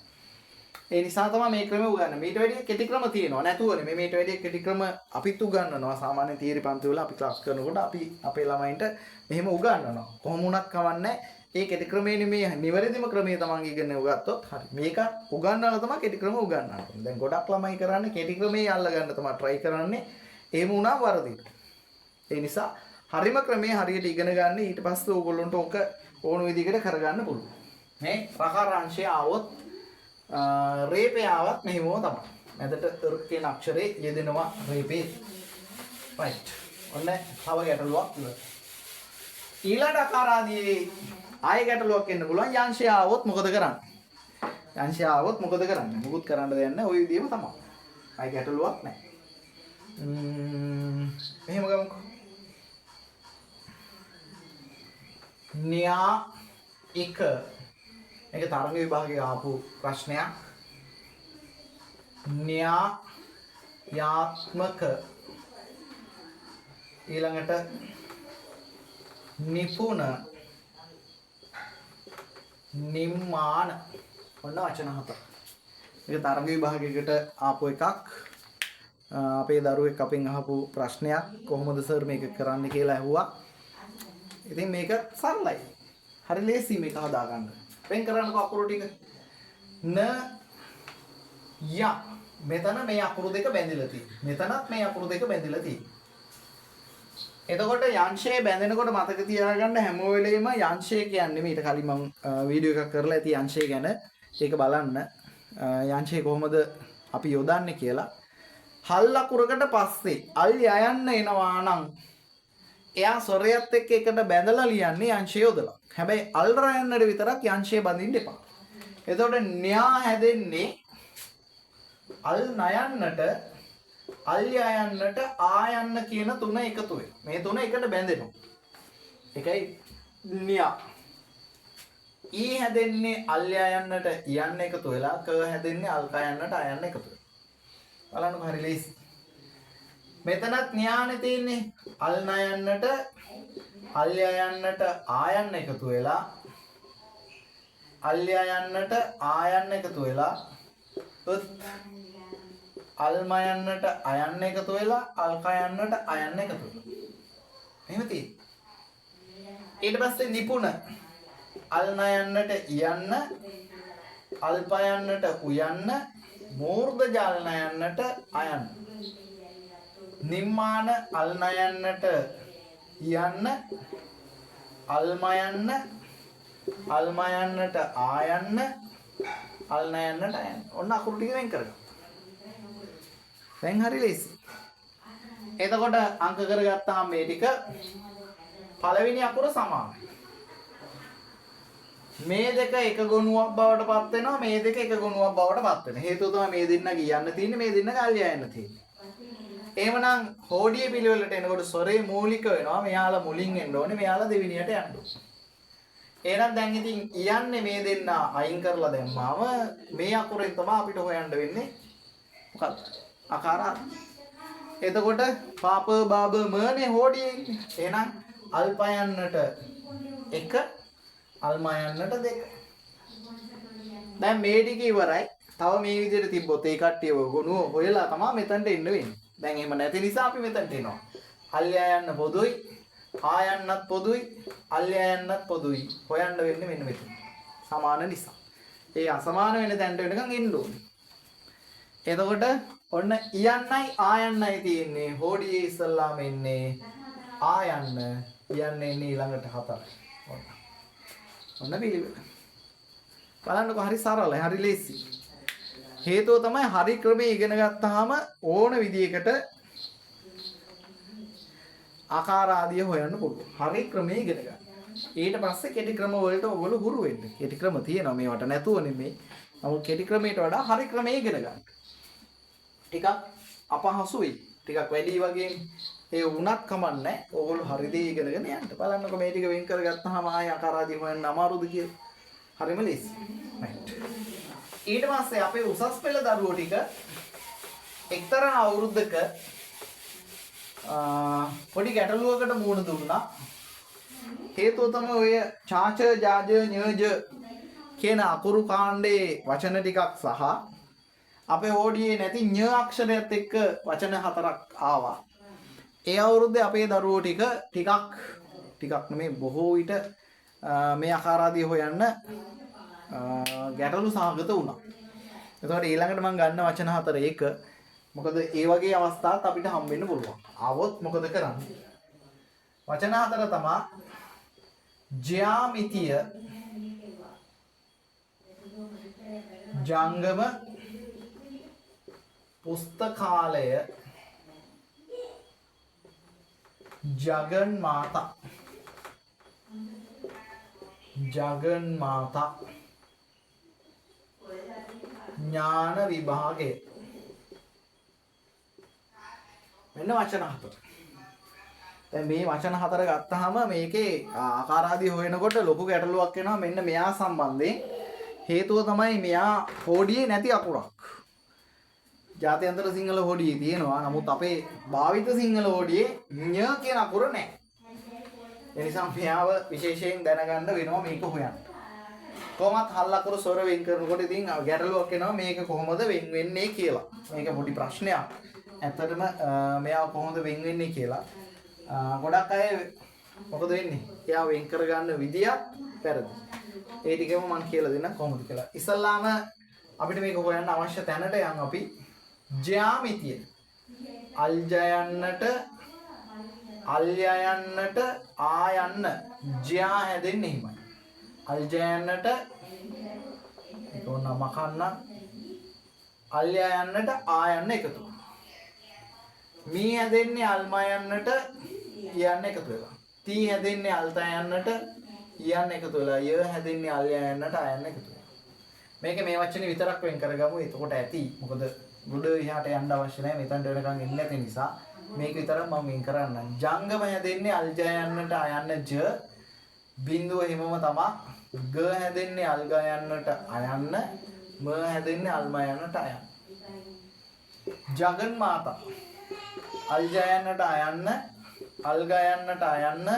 ඒ නිසා තමයි මේ ක්‍රමය උගන්වන්නේ. මීට වැඩිය කෙටි ක්‍රම තියෙනවා. නැතුවනේ මේට වැඩිය කෙටි ක්‍රම අපිත් උගන්වනවා. සාමාන්‍ය තියරි පන්ති වල අපි ක්ලාස් කරනකොට අපි අපේ ළමයින්ට මෙහෙම උගන්වනවා. කොහොම වුණත් කවන්නේ ඒ කෙටි ක්‍රමේ නෙමේ නිවැරදිම ක්‍රමයේ තමන් ඉගෙන උගත්තොත් හරි. මේක උගන්වලා තමයි කෙටි ක්‍රම උගන්වන්නේ. දැන් ගොඩක් ළමයි කරන්නේ කෙටි ක්‍රමේ අල්ල ගන්න තමයි try කරන්නේ. එහෙම වුණා වරදින. ඒ නිසා හරිම ක්‍රමයේ හරියට ඉගෙන ගන්න ඊට පස්සේ ඕගොල්ලන්ට ඕක ඕන විදිහකට කරගන්න පුළුවන්. මේ රකාරාංශය ආවොත් රේපේ ආවත් මෙහෙමම තමයි. මැදට කියන අක්ෂරේ යෙදෙනවා රේපේ. right ඔන්න තව ගැටලුවක් ඉවරයි ඊළඟ ආකාරාදී ආයෙ ගැටලුවක් එන්න පුළුවන් යංශය આવොත් මොකද කරන්නේ යංශය આવොත් මොකද කරන්නේ මොකුත් කරන්න දෙයක් නැහැ ওই විදිහම තමයි ආයෙ ගැටලුවක් නැහැ එහෙම ගමුකෝ න්‍යා එක මේක තරංග විභාගයේ ආපු ප්‍රශ්නයක් න්‍යායාත්මක ඊළඟට නිපුණ නිම්මාන ඔන්න වචන හතක් මේක තරංග විභාගයකට ආපු එකක් අපේ දරුවෙක් අපෙන් අහපු ප්‍රශ්නයක් කොහොමද සර් මේක කරන්න කියලා ඇහුවා ඉතින් මේක සරලයි හරි ලේසි මේක හදාගන්න වෙන් කරන්නකෝ අකුරු ටික න ය මෙතන මේ අකුරු දෙක බැඳිලා තියෙනවා මෙතනත් මේ අකුරු දෙක බැඳිලා තියෙනවා එතකොට යංශය බැඳෙනකොට මතක තියාගන්න හැම වෙලෙම යංශය කියන්නේ ඊට කලින් මම වීඩියෝ එකක් කරලා ඇති යංශය ගැන ඒක බලන්න යංශය කොහොමද අපි යොදන්නේ කියලා හල් අකුරකට පස්සේ අල් යයන්න එනවා නම් එයා ස්වරයත් එක්ක එකට බැඳලා ලියන්නේ යංශය යොදලා. හැබැයි අල් රයන්නට විතරක් යංශය බඳින්න එපා. එතකොට න්‍යා හැදෙන්නේ අල් නයන්නට අල් යයන්නට ආයන්න කියන තුන එකතු වෙනවා. මේ තුන එකට බැඳෙනවා. ඒකයි න්‍යා. ඊ හැදෙන්නේ අල් යයන්නට යන්න එකතු වෙලා ක හැදෙන්නේ අල් කයන්නට ආයන්න එකතු වෙලා. බලන්නකො හරි ලේසි. මෙතනත් න්‍යානේ තියෙන්නේ අල් නයන්නට අල් යයන්නට ආයන්න එකතු වෙලා අල් යයන්නට ආයන්න එකතු වෙලා අල් මයන්නට අයන්න එකතු වෙලා අල් කයන්නට අයන්න එකතු වෙලා එහෙම තියෙන්නේ ඊට පස්සේ නිපුණ අල් නයන්නට යන්න අල් පයන්නට උයන්න මූර්ධ ජල් නයන්නට අයන්න නිම්මාන අල් නයන්නට යන්න අල් මයන්න අල් මයන්නට ආයන්න අල් නයන්නට අයන්න ඔන්න අකුරු ටික වෙන් කරගන්න දැන් හරි ලේසි එතකොට අංක කරගත්තාම මේ ටික පළවෙනි අකුර සමානයි මේ දෙක එක ගුණුවක් බවට පත් වෙනවා මේ දෙක එක ගුණුවක් බවට පත් වෙනවා හේතුව තමයි මේ දෙන්න කියන්න තියෙන්නේ මේ දෙන්න කල්ය යන්න තියෙන්නේ එහෙමනම් හෝඩිය පිළිවෙලට එනකොට ස්වරේ මූලික වෙනවා මෙයාලා මුලින් එන්න ඕනේ මෙයාලා දෙවෙනියට යන්න ඕනේ එහෙනම් දැන් ඉතින් යන්නේ මේ දෙන්න අයින් කරලා දැම්මාම මේ අකුරෙන් තමයි අපිට හොයන්න වෙන්නේ මොකක්ද ආකාරات එතකොට පාප බාබ මනේ හෝඩියේ ඉන්නේ එහෙනම් අල්පයන්නට 1 අල්මයන්නට 2 දැන් මේ ටික ඉවරයි තව මේ විදිහට තිබ්බොත් ඒ කට්ටියව ගොනුව හොයලා තමයි මෙතනට එන්න වෙන්නේ දැන් එහෙම නැති නිසා අපි මෙතනට එනවා අල්ය යන්න පොදුයි ආයන්නත් පොදුයි අල්ය යන්නත් පොදුයි හොයන්න වෙන්නේ මෙන්න මෙතන සමාන නිසා ඒ අසමාන වෙන තැනට වෙනකන් එන්න ඕනේ එතකොට ඔන්න යන්නයි ආයන්නයි තියෙන්නේ හෝඩියේ ඉස්සල්ලාම එන්නේ ආයන්න යන්නේ ඊළඟට 4 ඔන්න පිළිවෙල බලන්නකො හරි සරලයි හරි ලේසි හේතුව තමයි හරි ක්‍රමයේ ඉගෙන ගත්තාම ඕන විදියකට ආකාර ආදිය හොයන්න පුළුවන් හරි ක්‍රමයේ ඉගෙන ගන්න ඊට පස්සේ කෙටි ක්‍රම වලට ඔයගොල්ලෝ හුරු වෙන්න කෙටි ක්‍රම තියෙනවා මේවට නැතුව නෙමෙයි නමුත් කෙටි ක්‍රමයට වඩා හරි ක්‍රමයේ ඉගෙන ගන්න ටිකක් අපහසුයි ටිකක් වැඩි වගේ ඒ වුණත් කමන්නේ ඕගොල්ලෝ හරි දේ ඉගෙනගෙන යන්න බලන්නකො මේ ටික වෙන් කරගත්තාම ආය ආකාර ආදී හොයන්න අමාරුද කියලා හරිම ලේසි ඊට පස්සේ අපේ උසස් පෙළ දරුවෝ ටික එක්තරා අවුරුද්දක පොඩි ගැටලුවකට මුහුණ දුන්නා හේතුව තමයි ඔය චාච ජාජ ඤජ කියන අකුරු කාණ්ඩේ වචන ටිකක් සහ අපේ හෝඩියේ නැති ඤ අක්ෂරයත් එක්ක වචන 4ක් ආවා ඒ අවුරුද්දේ අපේ දරුවෝ ටිකක් නෙමෙයි බොහෝ විට මේ ආකාර ආදී හොයන්න ගැටලු සහගත වුණා. එතකොට ඊළඟට මම ගන්න වචන 4 ඒක මොකද ඒ වගේ අවස්ථාත් අපිට හම් වෙන්න පුළුවන්. ආවොත් මොකද කරන්නේ? වචන 4 තමයි ජ්‍යාමිතිය ජංගම පුස්තකාලය ජගන් මාතා ඥාන විභාගය මෙන්න වචන හතර. දැන් මේ වචන හතර ගත්තාම මේකේ ආකාරාදී හොයනකොට ලොකු ගැටලුවක් එනවා මෙන්න මෙයා සම්බන්ධයෙන්. හේතුව තමයි මෙයා හෝඩියේ නැති අකුරක්. ජාත්‍යන්තර සිංහල හෝඩියේ තියෙනවා. නමුත් අපේ භාවිත සිංහල හෝඩියේ ඤ කියන අකුර නැහැ. ඒ නිසා මෙයාව විශේෂයෙන් දැනගන්න වෙනවා මේක හොයන්න. කොහොමත් හල් අකුරු ස්වර වෙන් කරනකොට ඉතින් ගැටලුවක් එනවා මේක කොහොමද වෙන් වෙන්නේ කියලා. මේක පොඩි ප්‍රශ්නයක්. ඇත්තටම මෙයා කොහොමද වෙන් වෙන්නේ කියලා. ගොඩක් අය මොකද වෙන්නේ? එයා වෙන් කරගන්න විදියක් වැරදි. ඒ ටිකම මම කියලා දෙන්නම් කොහොමද කියලා. ඉස්සල්ලාම අපිට මේක හොයන්න අවශ්‍ය තැනට යන් අපි ජ්‍යාමිතිය. අල්ජයන්නට අල්යයන්නට ආයන්න ජ්‍යා හැදෙන්නේ එහෙමයි. අල්ජයන්නට ඒක ඕන මකන්න අල්යයන්නට ආයන්න එකතු. මී හැදෙන්නේ අල්මයන්නට යන්න එකතු වෙලා. තී හැදෙන්නේ අල්තයන්නට යන්න එකතු වෙලා. ය හැදෙන්නේ අල්යයන්නට ආයන්න එකතු වෙලා. මේක මේ වචනේ විතරක් වෙන් කරගමු. එතකොට ඇති. මොකද ගොඩ එහාට යන්න අවශ්‍ය නැහැ. මෙතනට වෙනකන් එන්නේ නැති නිසා මේක විතරක් මම වෙන් කරන්නම්. ජංගම හැදෙන්නේ අල්ජයන්නට ආයන්න ජ බිඳුව හිමම තමයි. ග හැදෙන්නේ අල්ගයන්නට ආයන්න ම හැදෙන්නේ අල්මයන්නට ආයන්න. ජගන් මාතා අල්ජයන්නට ආයන්න අල්ගයන්නට ආයන්න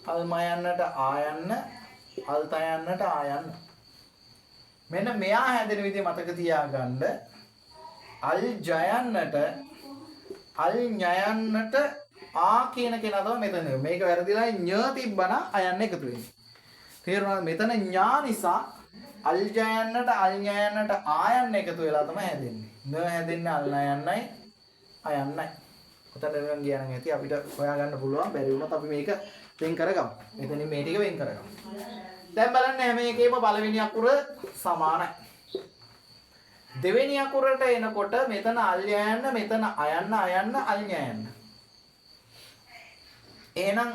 අල්මයන්නට ආයන්න අල්තයන්නට ආයන්න. මෙන්න මෙයා හැදෙන විදිහ මතක තියාගන්න. අල්ජයන්නට අල්ඤයන්නට ආ කියන කෙනා තමයි මෙතන. මේක වැරදිලා ඤ තිබ්බනම් අයන්න එකතු වෙන්නේ. තේරුණාද? මෙතන ඤා නිසා අල්ජයන්නට අල්ඤයන්නට ආයන්න එකතු වෙලා තමයි හැදෙන්නේ. න හැදෙන්නේ අල්නයන්නයි අයන්නයි. උතන දෙන්න ගියනම් ඇති අපිට හොයාගන්න පුළුවන්. බැරි වුණත් අපි මේක වෙන් කරගමු. මෙතනින් මේ ටික වෙන් කරගමු. දැන් බලන්න හැම එකේම පළවෙනි අකුර සමානයි. දෙවෙනි අකුරට එනකොට මෙතන අල්යයන්න මෙතන අයන්න අයන්න අල්ඤයන්න. එහෙනම්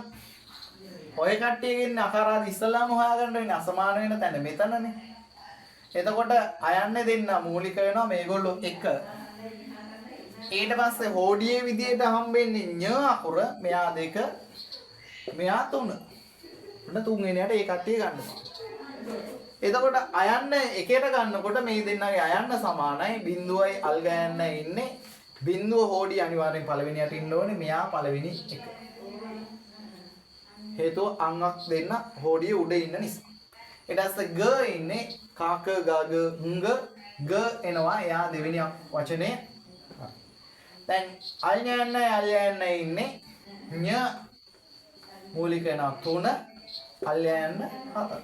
ඔය කට්ටියකින් අකාරාද ඉස්සලාම හොයාගන්න වෙන්නේ අසමාන වෙන තැන මෙතනනේ. එතකොට අයන්නේ දෙන්න මූලික වෙනවා මේගොල්ලෝ එක. ඊට පස්සේ හෝඩියේ විදියට හම්බෙන්නේ ඤ අකුර මෙයා දෙක මෙයා තුන. ඔන්න තුන්වෙනියට ඒ කට්ටිය ගන්නවා. එතකොට අයන්න එකට ගන්නකොට මේ දෙන්නගේ අයන්න සමානයි. බිඳුවයි අල්ගයන්නයි ඉන්නේ. බිඳුව හෝඩිය අනිවාර්යෙන් පළවෙනියට ඉන්න ඕනේ. මෙයා පළවෙනි එක. හේතුව අංගක් දෙන්න හෝඩිය උඩ ඉන්න නිසා. ඊට පස්සේ ග ඉන්නේ කාක ගග උංග ග එනවා. එයා දෙවෙනි වචනේ. දැන් අල්යයන්නයි අල්යයන්නයි ඉන්නේ. ඤ මූලික වෙනවා 3 අල්යයන්න 4.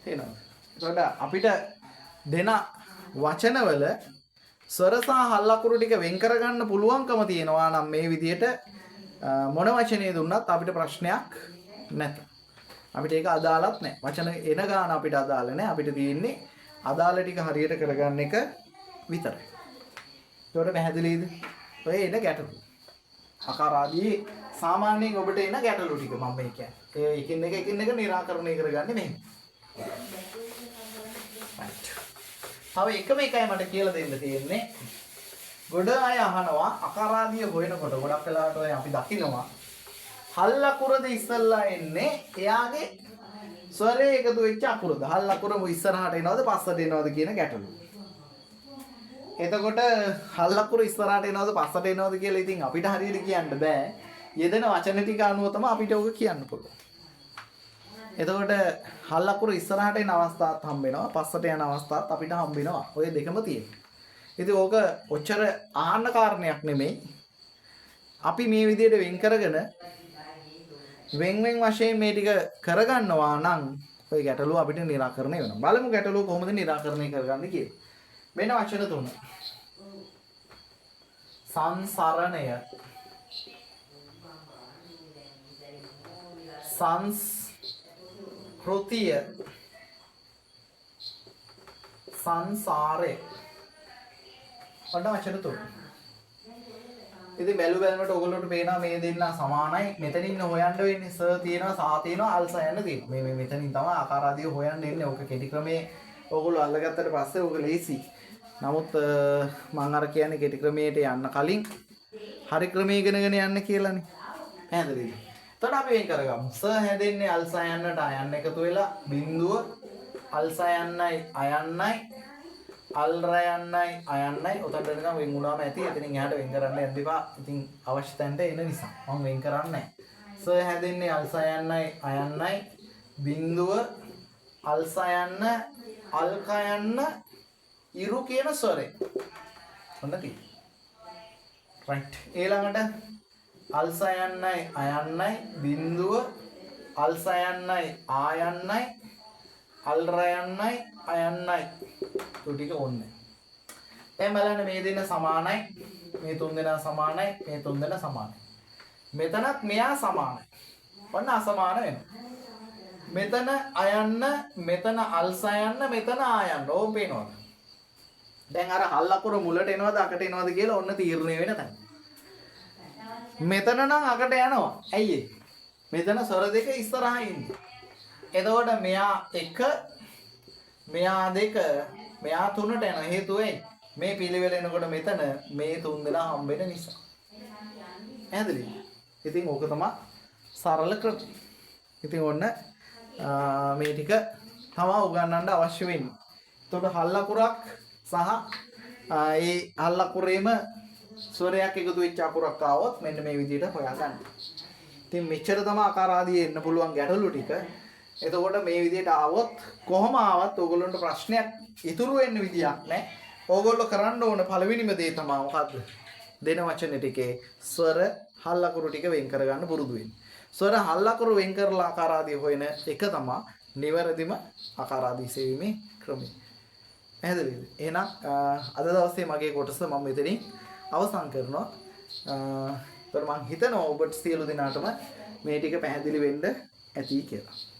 තේරෙනවද? එතකොට අපිට දෙන වචනවල ස්වර සහ හල් අකුරු ටික වෙන් කරගන්න පුළුවන්කම තියෙනවා නම් මේ විදිහට මොන වචනේ දුන්නත් අපිට ප්‍රශ්නයක් නැත. අපිට ඒක අදාළත් නැහැ. වචන එන ගාන අපිට අදාළ නැහැ. අපිට තියෙන්නේ අදාළ ටික හරියට කරගන්න එක විතරයි. ඒකට පැහැදිලිද? ඔය එන ගැටලු. අකාරාදී සාමාන්‍යයෙන් ඔබට එන ගැටලු ටික මම මේ කියන්නේ. ඒ එකින් එක निराකරණය කරගන්නේ මෙහෙම. තව එකම එකයි මට කියලා දෙන්න තියෙන්නේ. ගොඩ අය අහනවා අකාරාදිය හොයනකොට ගොඩක් වෙලාවට ඔය අපි දකිනවා හල් අකුරද ඉස්සල්ලා එන්නේ එයාගේ ස්වරේ එකතු වෙච්ච අකුරද හල් අකුරම ඉස්සරහට එනවද පස්සට එනවද කියන ගැටලුව. එතකොට හල් අකුර ඉස්සරහට එනවද පස්සට එනවද කියලා ඉතින් අපිට හරියට කියන්න බෑ. යෙදෙන වචන ටික අනුව තමයි අපිට ඔක කියන්න පුළුවන්. එතකොට හල් අකුර ඉස්සරහට එන අවස්ථාවක් හම්බ වෙනවා පස්සට යන අවස්ථාවක් අපිට හම්බ වෙනවා. ඔය දෙකම තියෙනවා. ඉතින් ඕක ඔච්චර ආහන්න කාරණයක් නෙමෙයි. අපි මේ විදිහට වෙන් කරගෙන වෙන් වශයෙන් මේ ටික කරගන්නවා නම් ඔය ගැටලුව අපිට निराකරණය වෙනවා. බලමු ගැටලුව කොහොමද निराකරණය කරගන්නේ කියලා. මෙන්න වචන තුන. සංසරණය සංස්කෘතිය සංසාරය. ඔන්න වචන තුන. ඉතින් බැලු බැලමට ඔයගොල්ලෝට පේනවා මේ දෙන්න සමානයි. මෙතනින් හොයන්න වෙන්නේ ස තියෙනවා සා තියෙනවා අල් සයන්න තියෙනවා. මේ මෙතනින් තමයි ආකාර ආදිය හොයන්න එන්නේ. ඔක කෙටි ක්‍රමයේ ඔයගොල්ලෝ අල්ලගත්තට පස්සේ ඔක ලේසි. නමුත් මම අර කියන්නේ කෙටි ක්‍රමයට යන්න කලින් හරි ක්‍රමයේ ඉගෙනගෙන යන්න කියලානේ. පැහැදිලිද? එතකොට අපි වෙන් කරගමු. ස හැදෙන්නේ අල් සයන්නට අයන්න එකතු වෙලා බිඳුව අල් සයන්නයි අයන්නයි අල් රයන්නයි අයන්නයි උතන්ට නිකන් වෙන් වුණාම ඇති. එතනින් එහාට වෙන් කරන්න යන්න එපා. ඉතින් අවශ්‍ය තැනට එන නිසා මම වෙන් කරන්නේ නැහැ. ස හැදෙන්නේ අල් සයන්නයි අයන්නයි බිඳුව අල් සයන්න අල් කයන්න ඉරු කියන ස්වරේ. හොඳද? right. ඊළඟට අල් සයන්නයි අයන්නයි බිඳුව අල් සයන්නයි ආයන්නයි අල් රයන්නයි අයන්නයි ටික ඕනේ. දැන් බලන්න මේ දෙන්න සමානයි. මේ තුන් දෙනා සමානයි. මේ තුන් දෙනා සමානයි. මෙතනත් මෙයා සමානයි. ඔන්න අසමාන වෙනවා. මෙතන අයන්න, මෙතන අල්සයන්න, මෙතන ආයන්න. ඕම් පේනවද? දැන් අර හල් අකුර මුලට එනවද අකට එනවද කියලා ඔන්න තීරණය වෙන තැන. මෙතන නම් අකට යනවා. ඇයි ඒ? මෙතන ස්වර දෙක ඉස්සරහා ඉන්නේ. එතකොට මෙයා 1 මෙයා 2 මෙයා 3ට යන හේතුව මේ පිළිවෙල එනකොට මෙතන මේ තුන් දෙනා හම්බෙන නිසා. එහෙදලි. ඉතින් ඕක තමයි සරල ක්‍රමය. ඉතින් ඔන්න මේ ටික තමයි උගන්වන්න අවශ්‍ය වෙන්නේ. එතකොට හල් අකුරක් සහ ඒ හල් අකුරේම ස්වරයක් එකතු වෙච්ච අකුරක් ආවොත් මෙන්න මේ විදිහට හොයාගන්න. ඉතින් මෙච්චර තමයි ආකාර ආදී එන්න පුළුවන් ගැටලු ටික. එතකොට මේ විදිහට ආවොත් කොහොම ආවත් ඕගොල්ලන්ට ප්‍රශ්නයක් ඉතුරු වෙන්න විදියක් නැහැ. ඕගොල්ලෝ කරන්න ඕන පළවෙනිම දේ තමයි මොකද්ද? දෙන වචන ටිකේ ස්වර හල් අකුරු ටික වෙන් කරගන්න පුරුදු වෙන්න. ස්වර හල් අකුරු වෙන් කරලා ආකාර ආදී හොයන එක තමයි නිවැරදිම ආකාර ආදී සෙවීමේ ක්‍රමය. එහෙදලිද? එහෙනම් අද දවසේ මගේ කොටස මම මෙතනින් අවසන් කරනවා. මම හිතනවා ඔබට සියලු දෙනාටම මේ ටික පැහැදිලි වෙන්න ඇති කියලා.